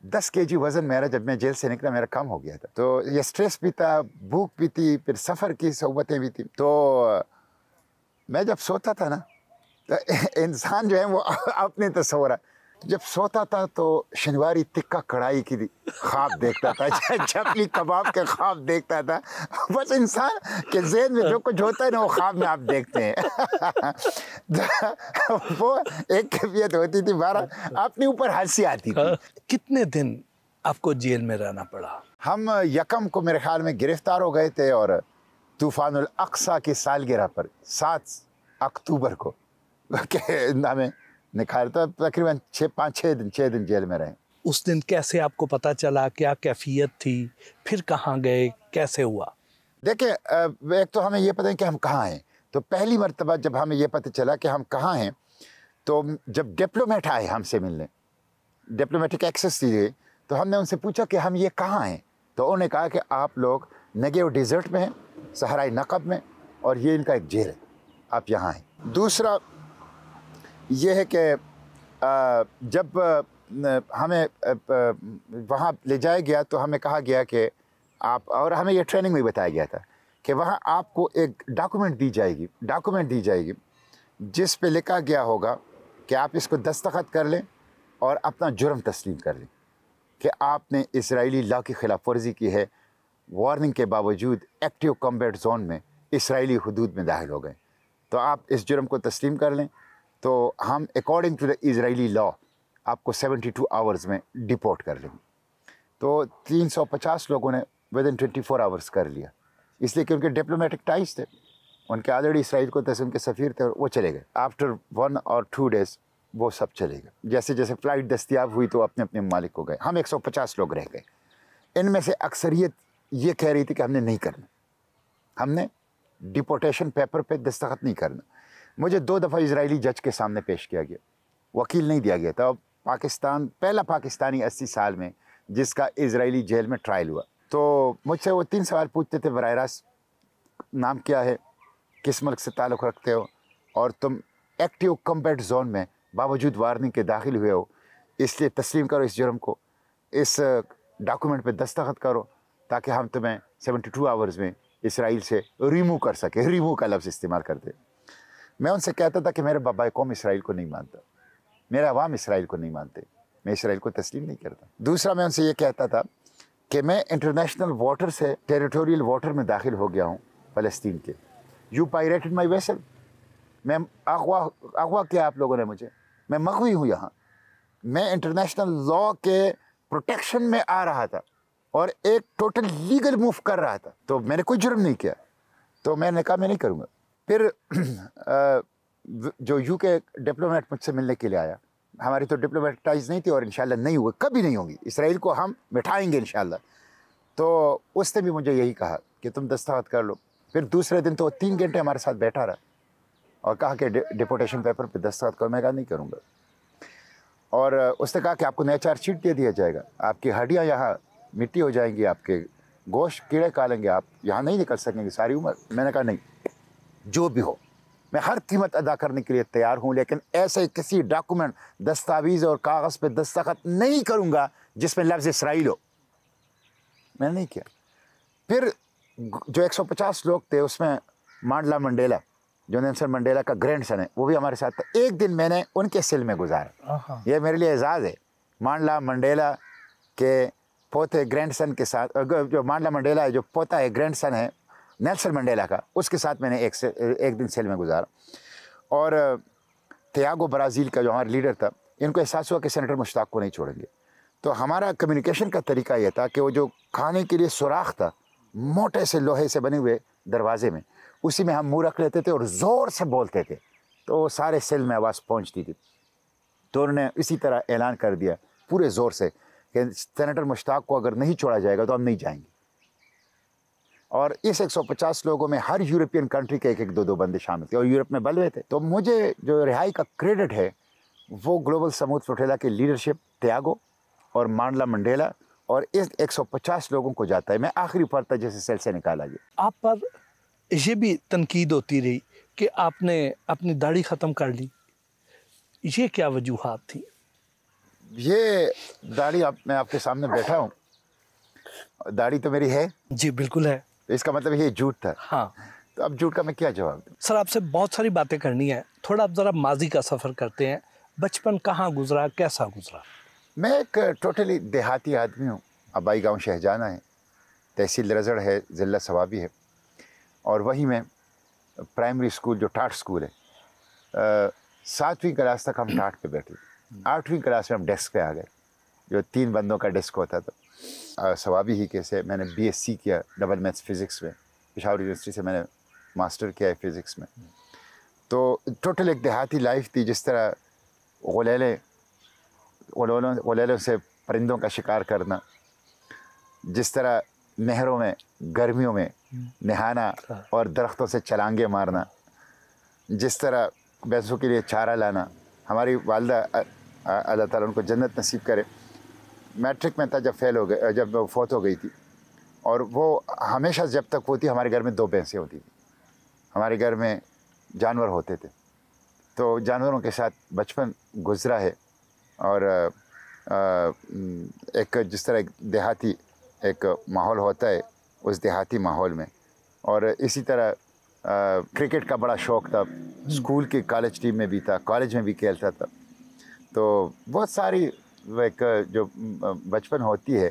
Speaker 2: 10 kg वज़न मेरा जब मैं जेल से निकला मेरा कम हो गया था। तो ये स्ट्रेस भी था, भूख भी थी, फिर सफ़र की सोबतें भी थी। तो मैं जब सोता था ना, तो इंसान जो है वो अपने तस्वर, जब सोता था तो शनिवारी टिक्का कढ़ाई की ख्वाब देखता था, चपली कबाब के ख्वाब देखता था। बस इंसान के ज़हन में जो कुछ होता है ना वो ख्वाब में आप देखते हैं। वो एक कैफियत होती थी, बारा अपने ऊपर हंसी आती थी।
Speaker 1: कितने दिन आपको जेल में रहना पड़ा?
Speaker 2: हम यकम को मेरे ख्याल में गिरफ्तार हो गए थे, और तूफ़ानुल अक्सा की सालगिरह पर 7 अक्टूबर को हमें निकाल, तो तकरीबन 6 दिन जेल में रहे।
Speaker 1: उस दिन कैसे आपको पता चला, क्या कैफियत थी, फिर कहाँ गए, कैसे हुआ?
Speaker 2: देखिए, एक तो हमें ये पता है कि हम कहाँ हैं। तो पहली मर्तबा जब हमें ये पता चला कि हम कहाँ हैं, तो जब डिप्लोमेट आए हमसे मिलने, डिप्लोमेटिक एक्सेस दी गई, तो हमने उनसे पूछा कि हम ये कहाँ हैं। तो उन्होंने कहा कि आप लोग नेगेव डेजर्ट में हैं, सहराई नक़ब में, और ये इनका एक जेल है, आप यहाँ हैं। दूसरा ये है कि जब हमें वहाँ ले जाया गया तो हमें कहा गया कि आप, और हमें ये ट्रेनिंग में बताया गया था कि वहाँ आपको एक डॉक्यूमेंट दी जाएगी जिस पे लिखा गया होगा कि आप इसको दस्तखत कर लें और अपना जुर्म तस्लीम कर लें कि आपने इजरायली लॉ की खिलाफ वर्जी की है, वार्निंग के बावजूद एक्टिव कॉम्बैट जोन में इजरायली हुदूद में दाखिल हो गए, तो आप इस जुर्म को तस्लीम कर लें, तो हम according to the Israeli law आपको 72 आवर्स में डिपोर्ट कर लेंगे। तो 350 लोगों ने विदिन 24 आवर्स कर लिया, इसलिए कि उनके डिप्लोमेटिक टाइज थे, उनके ऑलरेडी इसराइल को तहसील के सफ़ीर थे, और वो चले गए। आफ्टर 1 और 2 डेज़ वो सब चले गए। जैसे जैसे फ़्लाइट दस्तियाब हुई तो अपने अपने मालिक को गए। हम 150 लोग रह गए। इनमें से अक्सरियत ये कह रही थी कि हमने नहीं करना, हमने डिपोर्टेशन पेपर पे दस्तखत नहीं करना। मुझे 2 दफ़ा इजरायली जज के सामने पेश किया गया, वकील नहीं दिया गया था। पाकिस्तान पहला पाकिस्तानी 80 साल में जिसका इजरायली जेल में ट्रायल हुआ। तो मुझसे वो 3 सवाल पूछते थे बराह रास्त, नाम क्या है, किस मुल्क से ताल्लुक़ रखते हो, और तुम एक्टिव कॉम्बैट जोन में बावजूद वार्निंग के दाखिल हुए हो, इसलिए तस्लीम करो इस जुर्म को, इस डॉक्यूमेंट पे दस्तखत करो ताकि हम तुम्हें 72 आवर्स में इसराइल से रिमूव कर सके। रिमूव का लफ्ज़ इस्तेमाल करते। मैं उनसे कहता था कि मेरे बाबा कौम इसराइल को नहीं मानता, मेरे अवाम इसराइल को नहीं मानते, मैं इसराइल को तस्लीम नहीं करता। दूसरा, मैं उनसे ये कहता था कि मैं इंटरनेशनल वाटर से टेरिटोरियल वाटर में दाखिल हो गया हूँ फ़लस्तीन के। यू पायरेटेड माई वेसल, मैं अगवा किया आप लोगों ने मुझे, मैं मग़वी हूँ यहाँ। मैं इंटरनेशनल लॉ के प्रोटेक्शन में आ रहा था और एक टोटल लीगल मूव कर रहा था, तो मैंने कोई जुर्म नहीं किया। तो मैंने कहा मैं नहीं करूँगा। फिर जो यूके डिप्लोमेट मुझसे मिलने के लिए आया, हमारी तो डिप्लोमेटिक टाइज नहीं थी और इंशाल्लाह नहीं हुए, कभी नहीं होंगी, इसराइल को हम मिटाएंगे इंशाल्लाह। तो उसने भी मुझे यही कहा कि तुम दस्तखत कर लो। फिर दूसरे दिन तो 3 घंटे हमारे साथ बैठा रहा और कहा कि डिपोर्टेशन पेपर पे दस्तखत करो। मैं कहा नहीं करूँगा। और उसने कहा कि आपको नया चार्जशीट दे दिया जाएगा, आपकी हड्डियाँ यहाँ मिट्टी हो जाएंगी, आपके गोश्त कीड़े खा लेंगे, आप यहाँ नहीं निकल सकेंगे सारी उम्र। मैंने कहा नहीं, जो भी हो मैं हर कीमत अदा करने के लिए तैयार हूँ, लेकिन ऐसे किसी डॉक्यूमेंट, दस्तावेज और कागज़ पे दस्तखत नहीं करूँगा जिसमें लफ्ज़ इसराइल हो। मैंने नहीं किया। फिर जो 150 लोग थे उसमें मांडला मंडेला, जो नेल्सन मंडेला का ग्रैंडसन है, वो भी हमारे साथ था। एक दिन मैंने उनके सेल में गुजारा। ये मेरे लिए एजाज़ है। मांडला मंडेला के पोते ग्रैंडसन के साथ, जो मांडला मंडेला है जो पोता है, ग्रैंडसन है नेल्सन मंडेला का, उसके साथ मैंने एक दिन सेल में गुजारा। और थियागो ब्राज़ील का जो हमारा लीडर था, इनको एहसास हुआ कि सेनेटर मुश्ताक को नहीं छोड़ेंगे। तो हमारा कम्युनिकेशन का तरीका ये था कि वो जो खाने के लिए सुराख था मोटे से लोहे से बने हुए दरवाजे में, उसी में हम मुँह रख लेते थे और ज़ोर से बोलते थे, तो सारे सेल में आवाज़ पहुंचती थी। तो उन्होंने इसी तरह ऐलान कर दिया पूरे ज़ोर से कि सेनेटर मुश्ताक को अगर नहीं छोड़ा जाएगा तो हम नहीं जाएंगे। और इस 150 लोगों में हर यूरोपियन कंट्री के एक एक दो बंदे शामिल थे और यूरोप में बलवे थे। तो मुझे जो रिहाई का क्रेडिट है वो ग्लोबल समूथ फ्लोटिला की लीडरशिप, थियागो और मांडला मंडेला और इस 150 लोगों को जाता है। मैं आखिरी पर्ता जैसे सेल से निकाला गया।
Speaker 1: आप पर ये भी तनकीद होती रही कि आपने अपनी दाढ़ी ख़त्म कर ली, ये क्या वजूहात थी?
Speaker 2: ये दाढ़ी मैं आपके सामने बैठा हूँ, दाढ़ी तो मेरी है
Speaker 1: जी, बिल्कुल है।
Speaker 2: इसका मतलब ये झूठ था।
Speaker 1: हाँ,
Speaker 2: तो अब झूठ का मैं क्या जवाब दूँ?
Speaker 1: सर आपसे बहुत सारी बातें करनी है, थोड़ा आप ज़रा माजी का सफ़र करते हैं। बचपन कहाँ गुजरा, कैसा गुजरा?
Speaker 2: मैं एक टोटली देहाती आदमी हूँ। आबाई गांव शहजाना है, तहसील रजड़ है, ज़िला सवाबी है, और वहीं में प्राइमरी स्कूल जो टाट स्कूल है, 7वीं क्लास तक हम टाट पे बैठे। 8वीं क्लास में हम डेस्क पे आ गए, जो 3 बंदों का डेस्क होता था। सवाबी ही के से मैंने BSc किया डबल मैथ्स फ़िज़िक्स में, पेशावर यूनिवर्सिटी से मैंने मास्टर किया है फ़िज़िक्स में। तो टोटल एक देहाती लाइफ थी। जिस तरह गुलेलों से परिंदों का शिकार करना, जिस तरह नहरों में गर्मियों में नहाना और दरख्तों से छलांगे मारना, जिस तरह भैंसों के लिए चारा लाना। हमारी वालदा अल्लाह ताला उनको जन्नत नसीब करे, मैट्रिक में था जब वो फौत हो गई थी, और वो हमेशा जब तक वो थी हमारे घर में 2 भैंसें होती थी। हमारे घर में जानवर होते थे, तो जानवरों के साथ बचपन गुजरा है। और एक जिस तरह एक देहाती एक माहौल होता है, उस देहाती माहौल में, और इसी तरह क्रिकेट का बड़ा शौक़ था। स्कूल की कॉलेज टीम में भी था, कॉलेज में भी खेलता था। तो बहुत सारी एक जो बचपन होती है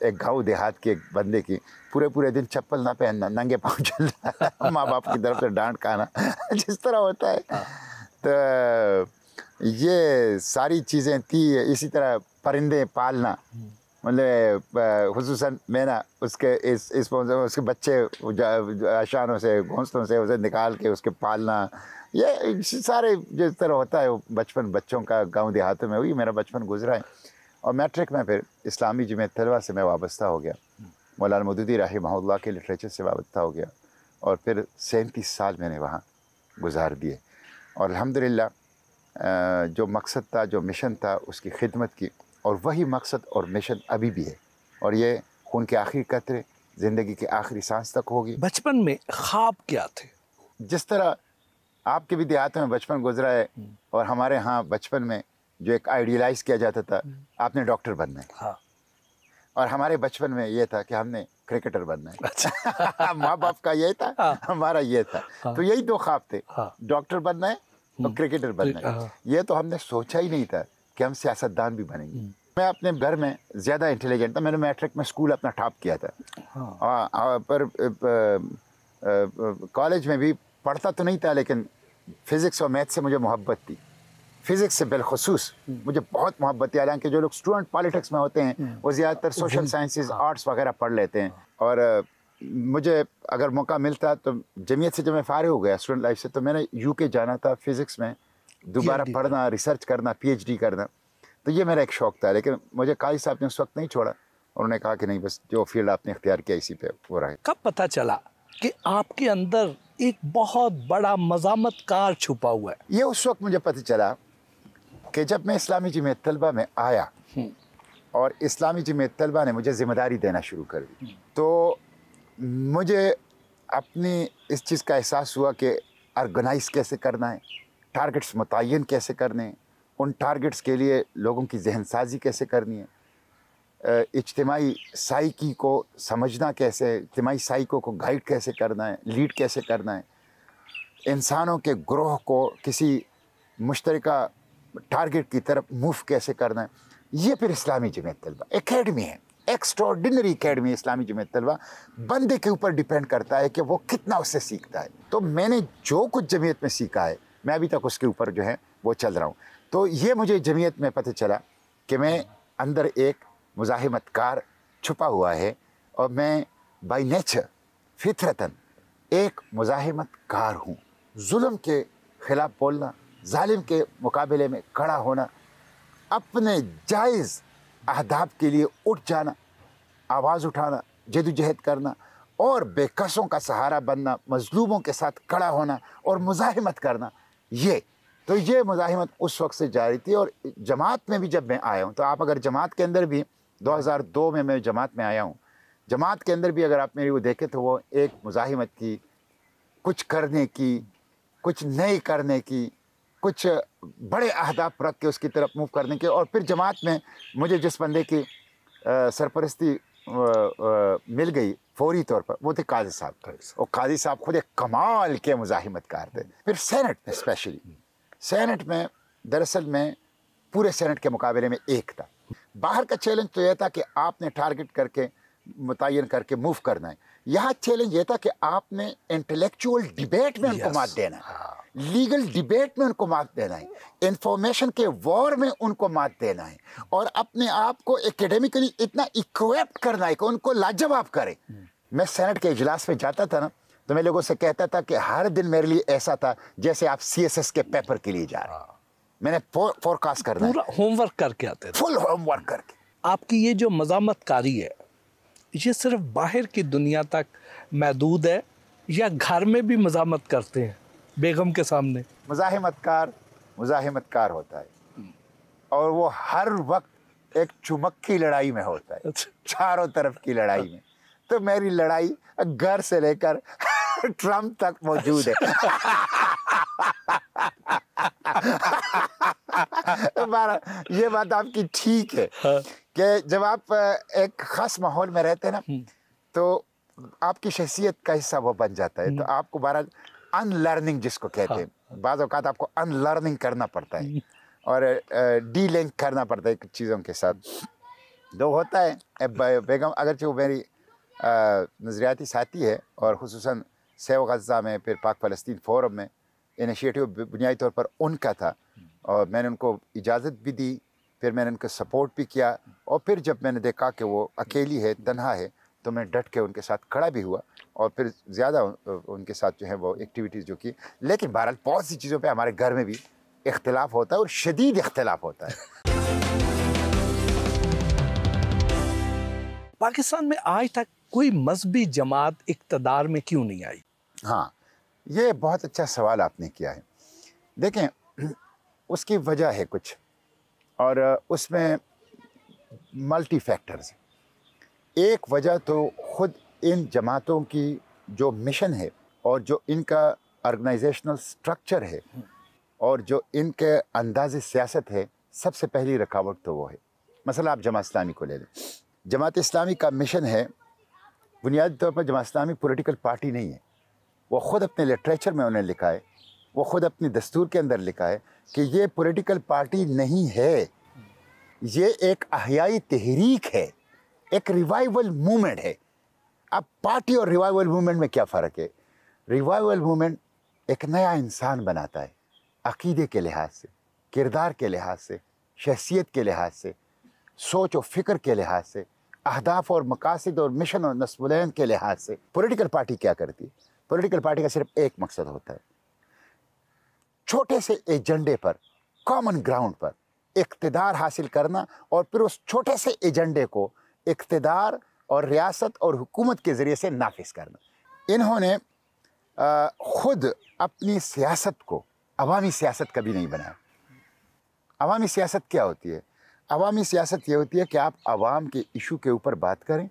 Speaker 2: एक गाँव देहात के एक बंदे की, पूरे दिन चप्पल ना पहनना, नंगे पाँव चलना, माँ बाप की तरफ से डांट खाना, जिस तरह होता है। तो ये सारी चीज़ें थी। इसी तरह परिंदे पालना, मतलब खुसूसन मैना, उसके उसके बच्चे आशानों से, घोंसलों से उसे निकाल के उसके पालना, ये सारे जिस तरह होता है वो बचपन बच्चों का गांव देहातों में, वही मेरा बचपन गुजरा है। और मैट्रिक में फिर इस्लामी जमीयत तलबा से मैं वाबस्ता हो गया, मौलाना मौदूदी रहमहुल्लाह के लिटरेचर से वाबस्ता हो गया, और फिर 37 साल मैंने वहाँ गुजार दिए। और अल्हम्दुलिल्लाह जो मकसद था, जो मिशन था, उसकी खिदमत की, और वही मकसद और मिशन अभी भी है, और ये खून के आखिरी कतरे ज़िंदगी के आखिरी सांस तक होगी।
Speaker 1: बचपन में ख्वाब क्या थे?
Speaker 2: जिस तरह आपके भी देहातों में बचपन गुजरा है, और हमारे यहाँ बचपन में जो एक आइडियलाइज़ किया जाता था, आपने डॉक्टर बनना है।
Speaker 1: हाँ।
Speaker 2: और हमारे बचपन में ये था कि हमने क्रिकेटर बनना है।
Speaker 1: अच्छा।
Speaker 2: माँ बाप का ये था,
Speaker 1: हाँ।
Speaker 2: हमारा ये था।
Speaker 1: हाँ।
Speaker 2: तो यही 2 ख्वाब थे,
Speaker 1: हाँ।
Speaker 2: डॉक्टर बनना है और क्रिकेटर बनना है। ये तो हमने सोचा ही नहीं था कि हम सियासतदान भी बनेंगे। मैं अपने घर में ज़्यादा इंटेलिजेंट था, मैंने मैट्रिक में स्कूल अपना टॉप किया था। हाँ। पर कॉलेज में भी पढ़ता तो नहीं था, लेकिन फ़िज़िक्स और मैथ से मुझे मोहब्बत थी। फ़िज़िक्स से बिलखुसूस मुझे बहुत मोहब्बत थी। हालांकि जो लोग स्टूडेंट पॉलिटिक्स में होते हैं वो ज़्यादातर सोशल साइंसेज, आर्ट्स वगैरह पढ़ लेते हैं। और मुझे अगर मौका मिलता तो जमीयत से जब मैं फारिग हो गया स्टूडेंट लाइफ से, तो मैंने UK जाना था फ़िज़िक्स में दोबारा पढ़ना, रिसर्च करना, PhD करना। तो ये मेरा एक शौक़ था, लेकिन मुझे काजी साहब ने उस वक्त नहीं छोड़ा। उन्होंने कहा कि नहीं, बस जो फील्ड आपने इख्तियार किया इसी पे वो रहे।
Speaker 1: कब पता चला कि आपके अंदर एक बहुत बड़ा मज़ामतकार छुपा हुआ है?
Speaker 2: ये उस वक्त मुझे पता चला कि जब मैं इस्लामी जमीयत तलबा में आया, और इस्लामी जमीयत तलबा ने मुझे ज़िम्मेदारी देना शुरू कर दी। तो मुझे अपनी इस चीज़ का एहसास हुआ कि ऑर्गेनाइज़ कैसे करना है, टारगेट्स मुतय्यन कैसे करने हैं, उन टारगेट्स के लिए लोगों की जहन साजी कैसे करनी है, इज्तिमाई साइकी को समझना कैसे है, इज्तिमाई साइको को गाइड कैसे करना है, लीड कैसे करना है, इंसानों के ग्रोह को किसी मुश्तरका टारगेट की तरफ मूव कैसे करना है। ये फिर इस्लामी जमीयत तलबा एकेडमी है, एक्स्ट्राऑर्डिनरी एकेडमी इस्लामी जमीयत तलबा। बंदे के ऊपर डिपेंड करता है कि वो कितना उससे सीखता है। तो मैंने जो कुछ जमीयत में सीखा है, मैं अभी तक उसके ऊपर जो है वो चल रहा हूँ। तो ये मुझे जमीयत में पता चला कि मैं अंदर एक मुज़ाहिमतकार छुपा हुआ है, और मैं बाय नेचर फितरतन एक मुज़ाहिमतकार हूँ। जुल्म के ख़िलाफ़ बोलना, जालिम के मुकाबले में खड़ा होना, अपने जायज़ अहदाफ के लिए उठ जाना, आवाज़ उठाना, जदोजहद करना, और बेकसों का सहारा बनना, मज़लूमों के साथ खड़ा होना और मुज़ाहिमत करना। ये मुज़ाहिमत उस वक्त से जारी थी। और जमात में भी जब मैं आया हूँ, तो आप अगर जमात के अंदर भी 2002 में मैं जमात में आया हूँ, जमात के अंदर भी अगर आप मेरी वो देखें तो वो एक मुज़ाहिमत की, कुछ करने की, कुछ नए करने की, कुछ बड़े अहदाफ रख के उसकी तरफ मूव करने के। और फिर जमात में मुझे जिस बंदे की सरपरस्ती मिल गई फौरी तौर पर, वो थे काजी साहब। और काजी साहब खुद एक कमाल के मुज़ाहिमतकार थे। फिर सेनेट में, स्पेशली सेनेट में, दरअसल में पूरे सेनेट के मुकाबले में एक था। बाहर का चैलेंज तो यह था कि आपने टारगेट करके मुतय्यन करके मूव करना है। यहाँ चैलेंज ये था कि आपने इंटेलेक्चुअल डिबेट में उनको मात देना है, लीगल डिबेट में उनको मात देना है, इंफॉर्मेशन के वॉर में उनको मात देना है, और अपने आप को एकेडमिकली इतना इक्विप करना है कि उनको लाजवाब करे। मैं सेनेट के इजलास में जाता था ना, तो मैं लोगों से कहता था कि हर दिन मेरे लिए ऐसा था जैसे आप CSS के पेपर के लिए जा रहे हैं। मैंने फोरकास्ट करना,
Speaker 1: पूरा होमवर्क करके आते थे,
Speaker 2: फुल होमवर्क करके।
Speaker 1: आपकी ये जो मज़ामतकारी है, ये सिर्फ बाहर की दुनिया तक महदूद है या घर में भी मज़ामत करते हैं बेगम के सामने?
Speaker 2: मुज़ाहिमतकार होता है, और वो हर वक्त एक चुमक की लड़ाई में होता है, चारों तरफ की लड़ाई में। तो मेरी लड़ाई घर से लेकर ट्रम्प तक मौजूद है। ये बात आपकी ठीक है कि जब आप एक खास माहौल में रहते हैं ना, तो आपकी शख्सियत का हिस्सा वो बन जाता है। तो आपको बहरहाल अनलर्निंग जिसको कहते हैं, बाज़ औक़ात आपको अनलर्निंग करना पड़ता है और डी लिंक करना पड़ता है कुछ चीज़ों के साथ। जो होता है बेगम, अगरचे वो मेरी नज़रियाती साथी है, और ख़ुसूसन सेव गज़ा में, फिर पाक फ़लस्तीन फोरम में इनिशिएटिव बुनियादी तौर पर उनका था, और मैंने उनको इजाज़त भी दी, फिर मैंने उनको सपोर्ट भी किया। और फिर जब मैंने देखा कि वो अकेली है, तन्हा है, तो मैं डट के उनके साथ खड़ा भी हुआ, और फिर ज़्यादा उनके साथ जो है वो एक्टिविटीज़ जो की। लेकिन बहरहाल बहुत सी चीज़ों पे हमारे घर में भी इख्तिलाफ होता है, और शदीद इख्तिलाफ होता है।
Speaker 1: पाकिस्तान में आज तक कोई मजहबी जमात इक़्तिदार में क्यों नहीं आई?
Speaker 2: हाँ, ये बहुत अच्छा सवाल आपने किया है। देखें, उसकी वजह है कुछ, और उसमें मल्टी फैक्टर्स हैं। एक वजह तो ख़ुद इन जमातों की जो मिशन है, और जो इनका ऑर्गेनाइजेशनल स्ट्रक्चर है, और जो इनके अंदाज़े सियासत है, सबसे पहली रुकावट तो वो है। मसला आप जमात इस्लामी को ले लें। जमात इस्लामी का मिशन है, बुनियादी तौर पर जमात इस्लामी पॉलिटिकल पार्टी नहीं है। वो ख़ुद अपने लिटरेचर में उन्होंने लिखा है, वो ख़ुद अपनी दस्तूर के अंदर लिखा है कि ये पॉलिटिकल पार्टी नहीं है, ये एक अहयाई तहरीक है, एक रिवाइवल मूवमेंट है। अब पार्टी और रिवाइवल मूवमेंट में क्या फ़र्क है? रिवाइवल मूवमेंट एक नया इंसान बनाता है, अक़ीदे के लिहाज से, किरदार के लिहाज से, शख्सियत के लिहाज से, सोच और फ़िक्र के लिहाज से, अहदाफ और मकासद और मिशन और नस्बुलैन के लिहाज से। पॉलिटिकल पार्टी क्या करती है? पॉलिटिकल पार्टी का सिर्फ एक मकसद होता है, छोटे से एजेंडे पर, कॉमन ग्राउंड पर इक़्तिदार हासिल करना, और फिर उस छोटे से एजेंडे को इक़्तिदार और रियासत और हुकूमत के ज़रिए से नाफिज करना। इन्होंने ख़ुद अपनी सियासत को अवामी सियासत कभी नहीं बनाया। अवामी सियासत क्या होती है? अवामी सियासत ये होती है कि आप आवाम के इशू के ऊपर बात करें,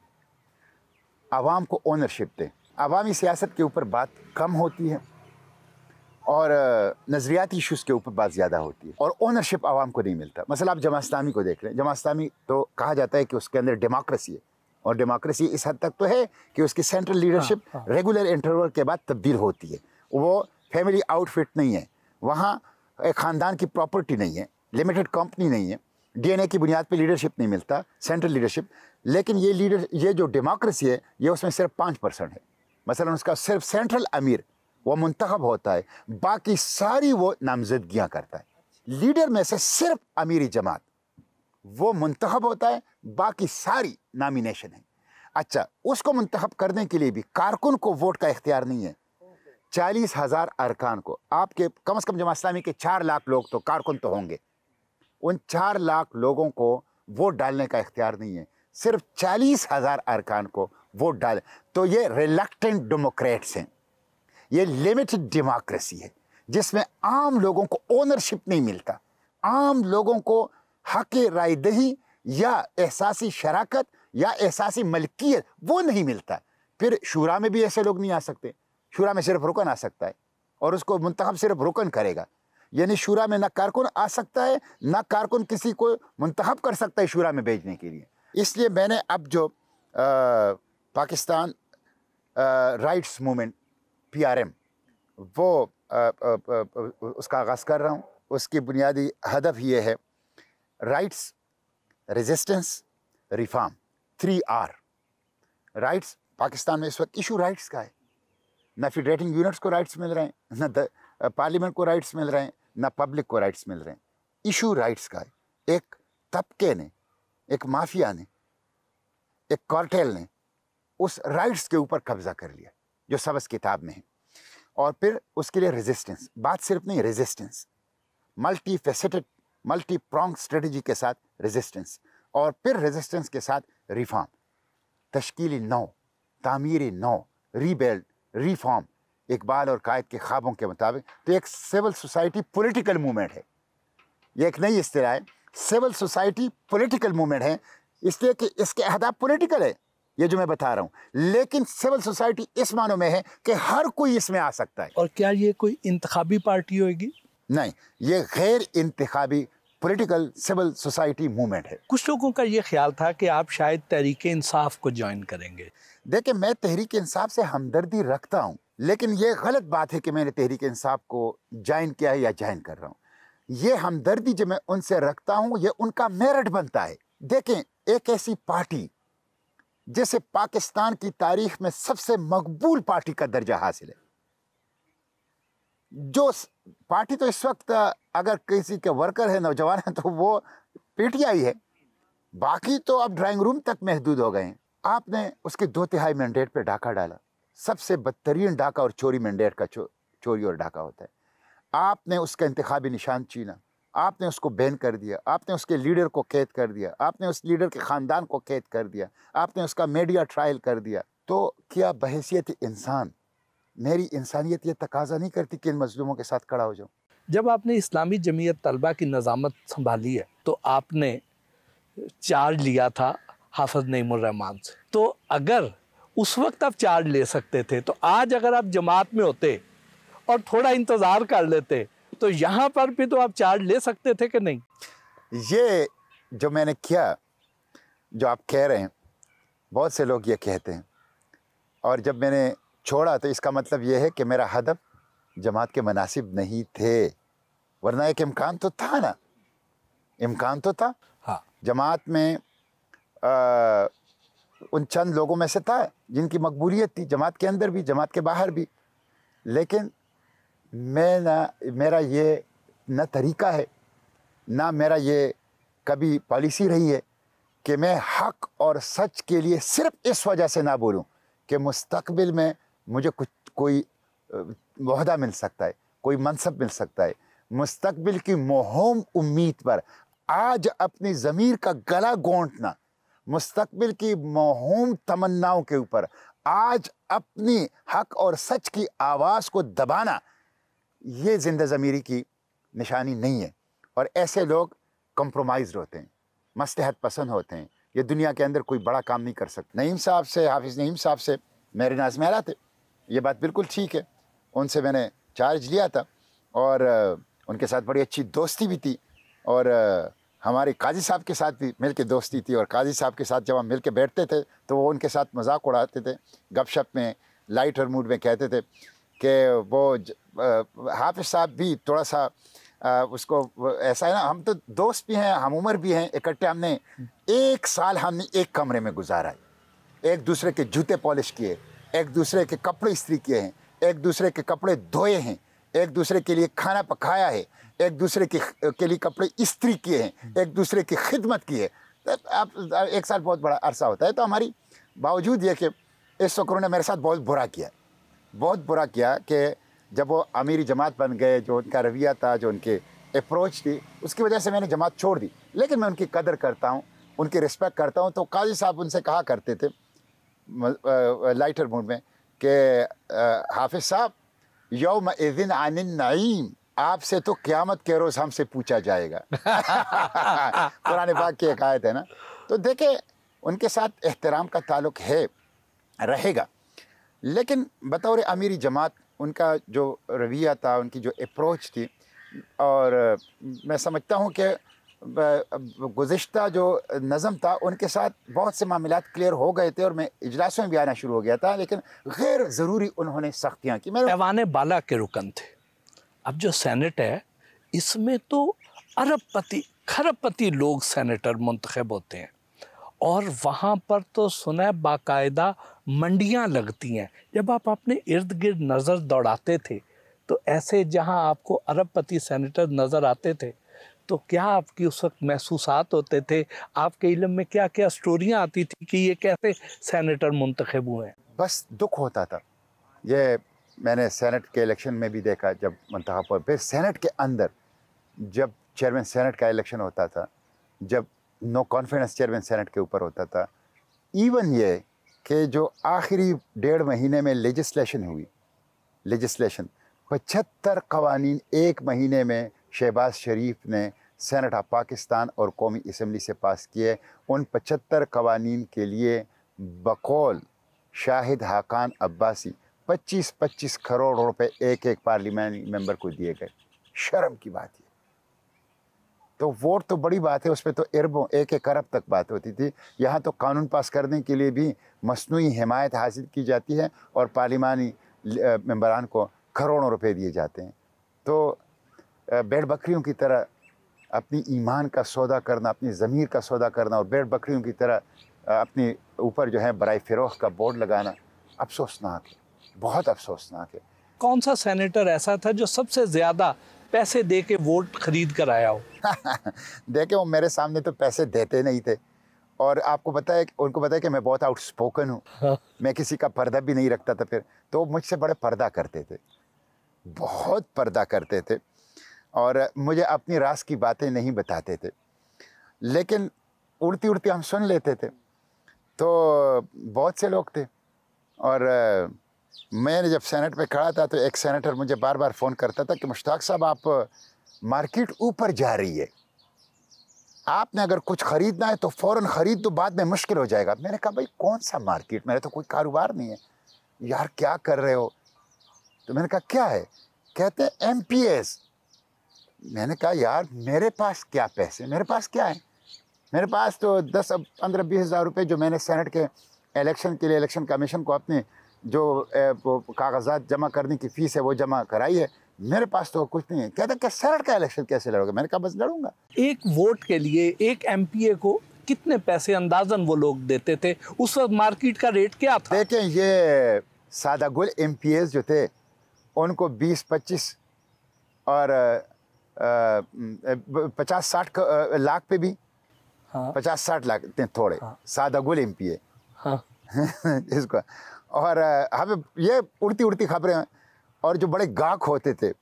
Speaker 2: आवाम को ओनरशिप दें। अवामी सियासत के ऊपर बात कम होती है और नज़रियाती इशूज़ के ऊपर बात ज़्यादा होती है, और ओनरशिप आवाम को नहीं मिलता। मसला आप जमात इस्लामी को देख रहे हैं, जमात इस्लामी तो कहा जाता है कि उसके अंदर डेमोक्रेसी है, और डेमोक्रेसी इस हद तक तो है कि उसकी सेंट्रल लीडरशिप रेगुलर इंटरवल के बाद तब्दील होती है। वो फैमिली आउटफिट नहीं है, वहाँ एक ख़ानदान की प्रॉपर्टी नहीं है, लिमिटेड कंपनी नहीं है, डीएनए की बुनियाद पे लीडरशिप नहीं मिलता, सेंट्रल लीडरशिप। लेकिन ये जो डेमोक्रेसी है, ये उसमें सिर्फ 5% है। मसलन उसका सिर्फ सेंट्रल अमीर वो मुंतखब होता है, बाकी सारी वो नामजदगियाँ करता है। लीडर में से सिर्फ अमीरी जमात वो मुंतखब होता है, बाकी सारी नामिनेशन है। अच्छा, उसको मुंतखब करने के लिए भी कारकुन को वोट का इख्तियार नहीं है। 40,000 अरकान को, आपके कम से कम जमात इस्लामी के 4 लाख लोग तो कारकुन तो होंगे, उन 4 लाख लोगों को वोट डालने का इख्तियार नहीं है, सिर्फ 40,000 अरकान को वोट डालें। तो ये रिलक्टेंट डेमोक्रेट्स हैं, ये लिमिटेड डेमोक्रेसी है जिसमें आम लोगों को ओनरशिप नहीं मिलता, आम लोगों को हक राय दही या एहसासी शराकत या एहसासी मलकियत वो नहीं मिलता। फिर शूरा में भी ऐसे लोग नहीं आ सकते, शूरा में सिर्फ रुकन आ सकता है और उसको मुंतखब सिर्फ रुकन करेगा। यानी शूरा में ना कारकुन आ सकता है, ना कारकुन किसी को मुंतखब कर सकता है शूरा में भेजने के लिए। इसलिए मैंने अब जो पाकिस्तान राइट्स मूवमेंट PRM वो उसका आगाज़ कर रहा हूँ। उसकी बुनियादी हदफ ये है, rights, resistance, reform, 3R। Rights, Pakistan में इस वक्त इशू राइट्स का है, ना फेडरेटिंग यूनिट्स को राइट्स मिल रहे हैं, ना पार्लियामेंट को राइट्स मिल रहे हैं, ना पब्लिक को राइट्स मिल रहे हैं। इशू राइट्स का है। एक तबके ने, एक माफिया ने, एक कार्टेल ने उस राइट्स के ऊपर कब्जा कर लिया जो सबस किताब में है। और फिर उसके लिए रेजिस्टेंस, बात सिर्फ नहीं, resistance, multi faceted, multi prong strategy के साथ रेजिस्टेंस, और फिर रेजिस्टेंस के साथ रिफॉर्म, तश्कीली नौ, तामीरी नौ, रीबिल्ड, रिफॉर्म, इकबाल और कायद के ख्वाबों के मुताबिक। तो एक सिविल सोसाइटी पॉलिटिकल मूवमेंट है, ये एक नई इस्तिलाह है, सिविल सोसाइटी पॉलिटिकल मूवमेंट है, इसलिए कि इसके अहदाफ पॉलिटिकल है, ये जो मैं बता रहा हूँ। लेकिन सिविल सोसाइटी इस मानों में है कि हर कोई इसमें आ सकता है।
Speaker 1: और क्या ये कोई इंतखाबी पार्टी होगी?
Speaker 2: नहीं, ये गैर इंतखाबी पॉलिटिकल सिविल सोसाइटी मूवमेंट है।
Speaker 1: कुछ लोगों का ये ख्याल था कि आप शायद तहरीक इंसाफ को ज्वाइन करेंगे।
Speaker 2: देखिए, मैं तहरीक इंसाफ से हमदर्दी रखता हूँ, लेकिन ये गलत बात है कि मैंने तहरीक इंसाफ को ज्वाइन किया है या ज्वाइन कर रहा हूँ। ये हमदर्दी जो मैं उनसे रखता हूँ, ये उनका मेरिट बनता है। देखें, एक ऐसी पार्टी जैसे पाकिस्तान की तारीख में सबसे मकबूल पार्टी का दर्जा हासिल है, जो पार्टी तो इस वक्त अगर किसी के वर्कर है, नौजवान है, तो वो PTI है, बाकी तो अब ड्राइंग रूम तक महदूद हो गए हैं। आपने उसके 2/3 मैंडेट पे डाका डाला, सबसे बदतरीन डाका और चोरी मैंडेट का चोरी और डाका होता है। आपने उसका इंतखाबी निशान छीना, आपने उसको बैन कर दिया, आपने उसके लीडर को कैद कर दिया, आपने उस लीडर के ख़ानदान को कैद कर दिया, आपने उसका मीडिया ट्रायल कर दिया। तो क्या बहैसियत इंसान मेरी इंसानियत ये तकाजा नहीं करती कि इन मजलूमों के साथ खड़ा हो जाऊँ?
Speaker 1: जब आपने इस्लामी जमीयत तलबा की नज़ामत संभाली है तो आपने चार्ज लिया था हाफिज नईमुर रहमान से, तो अगर उस वक्त आप चार्ज ले सकते थे तो आज अगर आप जमात में होते और थोड़ा इंतज़ार कर लेते तो यहाँ पर भी तो आप चार्ज ले सकते थे कि नहीं?
Speaker 2: ये जो मैंने किया, जो आप कह रहे हैं, बहुत से लोग ये कहते हैं, और जब मैंने छोड़ा तो इसका मतलब ये है कि मेरा हदफ जमात के मुनासिब नहीं थे, वरना एक इम्कान तो था ना, इम्कान तो था।
Speaker 1: हाँ,
Speaker 2: जमात में उन चंद लोगों में से था जिनकी मकबूलियत थी, जमात के अंदर भी, जमात के बाहर भी। लेकिन मेरा ये न तरीका है, ना मेरा ये कभी पॉलिसी रही है कि मैं हक और सच के लिए सिर्फ इस वजह से ना बोलूं कि मुस्तकबिल में मुझे कोई ओहदा मिल सकता है, कोई मनसब मिल सकता है। मुस्तकबिल की मोहम उम्मीद पर आज अपनी ज़मीर का गला गोंटना, मुस्तकबिल की मोहम तमन्नाओं के ऊपर आज अपनी हक और सच की आवाज़ को दबाना, ये जिंदा ज़मीरी की निशानी नहीं है। और ऐसे लोग कंप्रोमाइज़ होते हैं, मसलहत पसंद होते हैं, ये दुनिया के अंदर कोई बड़ा काम नहीं कर सकते। नईम साहब से, हाफिज़ नईम साहब से मेरे नाज़ थे, ये बात बिल्कुल ठीक है। उनसे मैंने चार्ज लिया था और उनके साथ बड़ी अच्छी दोस्ती भी थी और हमारे काजी साहब के साथ भी मिल के दोस्ती थी और काजी साहब के साथ जब हम मिल के बैठते थे तो वो उनके साथ मजाक उड़ाते थे, गपशप में, लाइटर मूड में कहते थे कि वो हाफिज़ साहब भी थोड़ा सा उसको ऐसा है ना, हम तो दोस्त भी हैं, हम उम्र भी हैं, इकट्ठे हमने 1 साल हमने एक कमरे में गुजारा है, एक दूसरे के जूते पॉलिश किए, एक दूसरे के कपड़े इस्त्री किए हैं, एक दूसरे के कपड़े धोए हैं, एक दूसरे के लिए खाना पकाया है, एक दूसरे के लिए कपड़े इस्त्री किए हैं, एक दूसरे की खिदमत की है। आप 1 साल बहुत बड़ा अरसा होता है। तो हमारी बावजूद ये कि इस वक्त उन्होंने मेरे साथ बहुत बुरा किया कि जब वो अमीरी जमात बन गए, जो उनका रवैया था, जो उनके अप्रोच थी, उसकी वजह से मैंने जमात छोड़ दी। लेकिन मैं उनकी कदर करता हूँ, उनकी रिस्पेक्ट करता हूँ। तो काजी साहब उनसे कहा करते थे लाइटर मूड में कि हाफिज़ साहब, यौम इज़िन अनिन नईम, आपसे तो क़यामत के रोज़ हमसे पूछा जाएगा। कुरान पाक की एक आयत है ना। तो देखें, उनके साथ एहतराम का ताल्लुक़ है, रहेगा। लेकिन बतौर अमीरी जमात उनका जो रवैया था, उनकी जो अप्रोच थी, और मैं समझता हूँ कि गुज़िश्ता जो नज़म था उनके साथ बहुत से मामलात क्लियर हो गए थे और मैं इजलासों में भी आना शुरू हो गया था, लेकिन गैर ज़रूरी उन्होंने सख्तियाँ की।
Speaker 1: ऐवान बाला के रुकन थे। अब जो सेनेट है इसमें तो अरबपति खरबपति लोग सेनेटर मुंतखब होते हैं और वहाँ पर तो सुना बाकायदा मंडियाँ लगती हैं। जब आप अपने इर्द गिर्द नज़र दौड़ाते थे तो ऐसे जहाँ आपको अरबपति सेनेटर नज़र आते थे तो क्या आपकी उस वक्त महसूसात होते थे? आपके इल्म में क्या क्या स्टोरियाँ आती थी कि ये कैसे सेनेटर मुंतखब हुए हैं?
Speaker 2: बस दुख होता था। ये मैंने सेनेट के इलेक्शन में भी देखा, जब मुंतखब हुए। फिर सेनेट के अंदर जब चेयरमैन सेनेट का इलेक्शन होता था, जब नो कॉन्फिडेंस चेयरमैन सेनेट के ऊपर होता था, इवन ये कि जो आखिरी 1.5 महीने में लेजिस्लेशन हुई, 75 कवानीन 1 महीने में शहबाज शरीफ ने सेनेट ऑफ पाकिस्तान और कौमी असम्बली से पास किए। उन 75 कवानीन के लिए बकौल शाहिद हाकान अब्बासी 25-25 करोड़ रुपए एक पार्लियामेंट मेंबर को दिए गए। शर्म की बात है। तो वोट तो बड़ी बात है, उस पर तो अरबों 1 अरब तक बात होती थी। यहाँ तो कानून पास करने के लिए भी मसनूई हिमायत हासिल की जाती है और पार्लिमानी मेंबरान को करोड़ों रुपए दिए जाते हैं। तो भेड़ बकरियों की तरह अपनी ईमान का सौदा करना, अपनी ज़मीर का सौदा करना और भेड़ बकरियों की तरह अपने ऊपर जो है बराए फ़िरोख का बोर्ड लगाना अफसोसनाक है, बहुत अफसोसनाक है।
Speaker 1: कौन सा सेनेटर ऐसा था जो सबसे ज़्यादा पैसे दे के वोट खरीद कर आया हो?
Speaker 2: देखे, वो मेरे सामने तो पैसे देते नहीं थे और आपको पता है, उनको पता है कि मैं बहुत आउटस्पोकन हूँ।
Speaker 1: हाँ।
Speaker 2: मैं किसी का पर्दा भी नहीं रखता था। फिर तो मुझसे बड़े पर्दा करते थे, बहुत पर्दा करते थे और मुझे अपनी राज की बातें नहीं बताते थे, लेकिन उड़ती उड़ती हम सुन लेते थे। तो बहुत से लोग थे और मैंने जब सेनेट में खड़ा था तो एक सेनेटर मुझे बार बार फ़ोन करता था कि मुश्ताक साहब, आप मार्केट ऊपर जा रही है, आपने अगर कुछ ख़रीदना है तो फ़ौरन ख़रीद दो, बाद में मुश्किल हो जाएगा। मैंने कहा, भाई कौन सा मार्केट, मेरा तो कोई कारोबार नहीं है यार, क्या कर रहे हो? तो मैंने कहा क्या है? कहते हैं MPS। मैंने कहा यार मेरे पास क्या पैसे, मेरे पास क्या है? मेरे पास तो 10-15-20 हज़ार रुपये जो मैंने सेनेट के इलेक्शन के लिए इलेक्शन कमीशन को अपने जो कागजात जमा करने की फ़ीस है वो जमा कराई है, मेरे पास तो कुछ नहीं है। कहता कि सेनेट का इलेक्शन कैसे लड़ोगे? मैंने कहा बस लड़ूंगा।
Speaker 1: एक वोट के लिए एक MPA को कितने पैसे अंदाजन वो लोग देते थे? उस वक्त मार्केट का रेट क्या था?
Speaker 2: देखें, ये सादा गुल MPS जो थे उनको 20-25 और 50-60 लाख पे भी,
Speaker 1: हाँ।
Speaker 2: 50-60 लाख इतने थोड़े।
Speaker 1: हाँ।
Speaker 2: सादा गुल MPA।
Speaker 1: हाँ।
Speaker 2: इसको और हमें ये उड़ती उड़ती खबरें, और जो बड़े गाहक होते थे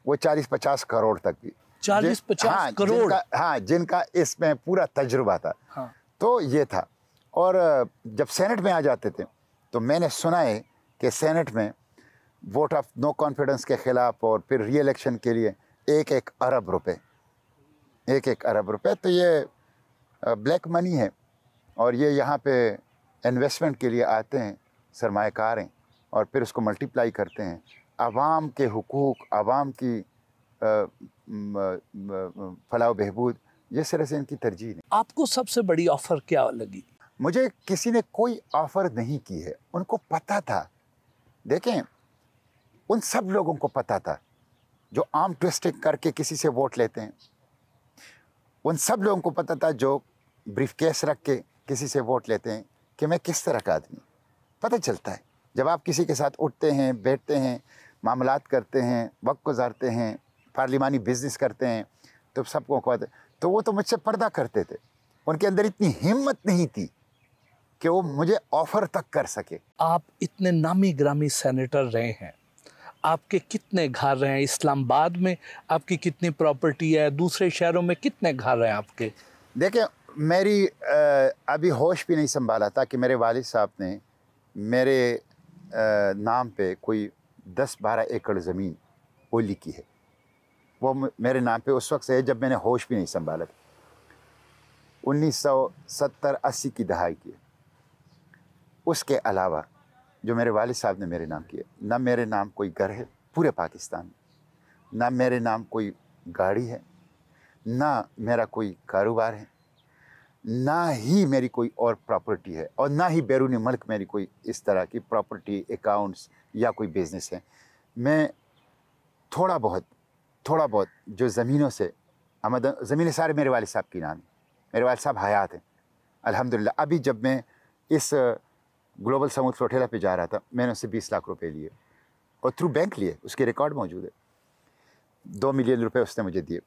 Speaker 2: वो 40-50 करोड़ तक भी।
Speaker 1: 40-50 करोड़?
Speaker 2: हाँ, जिनका इसमें पूरा तजुर्बा था।
Speaker 1: हाँ।
Speaker 2: तो ये था। और जब सेनेट में आ जाते थे तो मैंने सुना है कि सेनेट में वोट ऑफ नो कॉन्फिडेंस के ख़िलाफ़ और फिर री इलेक्शन के लिए 1-1 अरब रुपए, 1-1 अरब रुपए। तो ये ब्लैक मनी है और ये यहाँ पे इन्वेस्टमेंट के लिए आते हैं, सरमायाकार हैं और फिर उसको मल्टीप्लाई करते हैं। आवाम के हुकूक, आवाम की फलाह बहबूद, ये सिरे से इनकी तरजीह नहीं।
Speaker 1: आपको सबसे बड़ी ऑफ़र क्या लगी?
Speaker 2: मुझे किसी ने कोई ऑफ़र नहीं की है, उनको पता था। देखें, उन सब लोगों को पता था जो आर्म ट्विस्टिंग करके किसी से वोट लेते हैं। उन सब लोगों को पता था जो ब्रीफकेस रख के किसी से वोट लेते हैं कि मैं किस तरह का आदमी। पता चलता है जब आप किसी के साथ उठते हैं, बैठते हैं, मामलात करते हैं, वक्त गुजारते हैं, पार्लिमानी बिजनेस करते हैं, तो सबको पता। तो वो तो मुझसे पर्दा करते थे, उनके अंदर इतनी हिम्मत नहीं थी कि वो मुझे ऑफ़र तक कर सके।
Speaker 1: आप इतने नामी ग्रामी सेनेटर रहे हैं, आपके कितने घर रहे हैं? इस्लामाबाद में आपकी कितनी प्रॉपर्टी है? दूसरे शहरों में कितने घर हैं आपके?
Speaker 2: देखिए, मेरी अभी होश भी नहीं संभाला था कि मेरे वालिद साहब ने मेरे नाम पे कोई 10-12 एकड़ ज़मीन वो लिखी है। वो मेरे नाम पे उस वक्त से है जब मैंने होश भी नहीं संभाला था, 1970-80 की दहाई की। उसके अलावा जो मेरे वालिद साहब ने मेरे नाम किए, ना मेरे नाम कोई घर है पूरे पाकिस्तान में, ना मेरे नाम कोई गाड़ी है, ना मेरा कोई कारोबार है, ना ही मेरी कोई और प्रॉपर्टी है, और ना ही बैरूनी मुल्क मेरी कोई इस तरह की प्रॉपर्टी, अकाउंट्स या कोई बिज़नेस है। मैं थोड़ा बहुत जो ज़मीनों से आमदन, ज़मीनें सारे मेरे वालिद साहब की नाम है। मेरे वालिद साहब हयात हैं अल्हम्दुलिल्लाह। अभी जब मैं इस ग्लोबल समूद फ्लोटेला पे जा रहा था, मैंने उससे 20 लाख रुपए लिए और थ्रू बैंक लिए, उसके रिकॉर्ड मौजूद है। 2 मिलियन रुपए उसने मुझे दिए,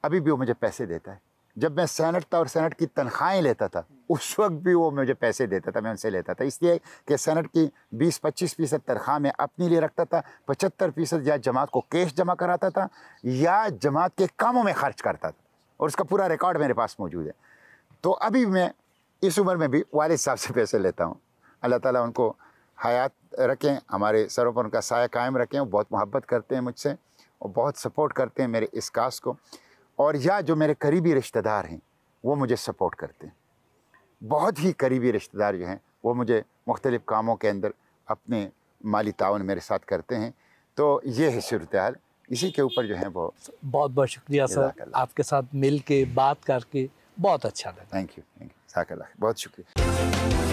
Speaker 2: अभी भी वो मुझे पैसे देता है। जब मैं सेनेट था और सेनेट की तनख्वाहें लेता था, उस वक्त भी वो मुझे पैसे देता था, मैं उनसे लेता था। इसलिए कि सेनेट की 20-25% तनख्वाह मैं अपने लिए रखता था, 75% या जमात को कैश जमा कराता था या जमात के कामों में खर्च करता था, और उसका पूरा रिकॉर्ड मेरे पास मौजूद है। तो अभी मैं इस उम्र में भी वालिद साहब से पैसे लेता हूँ। अल्लाह ताला उनको हयात रखें, हमारे सरों पर उनका साया कायम रखें। वो बहुत मोहब्बत करते हैं मुझसे और बहुत सपोर्ट करते हैं मेरे इस काज को, और या जो मेरे करीबी रिश्तेदार हैं वो मुझे सपोर्ट करते हैं। बहुत ही करीबी रिश्तेदार जो हैं वो मुझे मुख्तलिफ़ कामों के अंदर अपने माली ताउन मेरे साथ करते हैं। तो ये है सूरत-ए-हाल, इसी के ऊपर जो है वो।
Speaker 1: बहुत बहुत शुक्रिया सर, आपके साथ मिल के बात करके बहुत अच्छा लगा।
Speaker 2: थैंक यू, जाज़ाकल्लाह, बहुत शुक्रिया।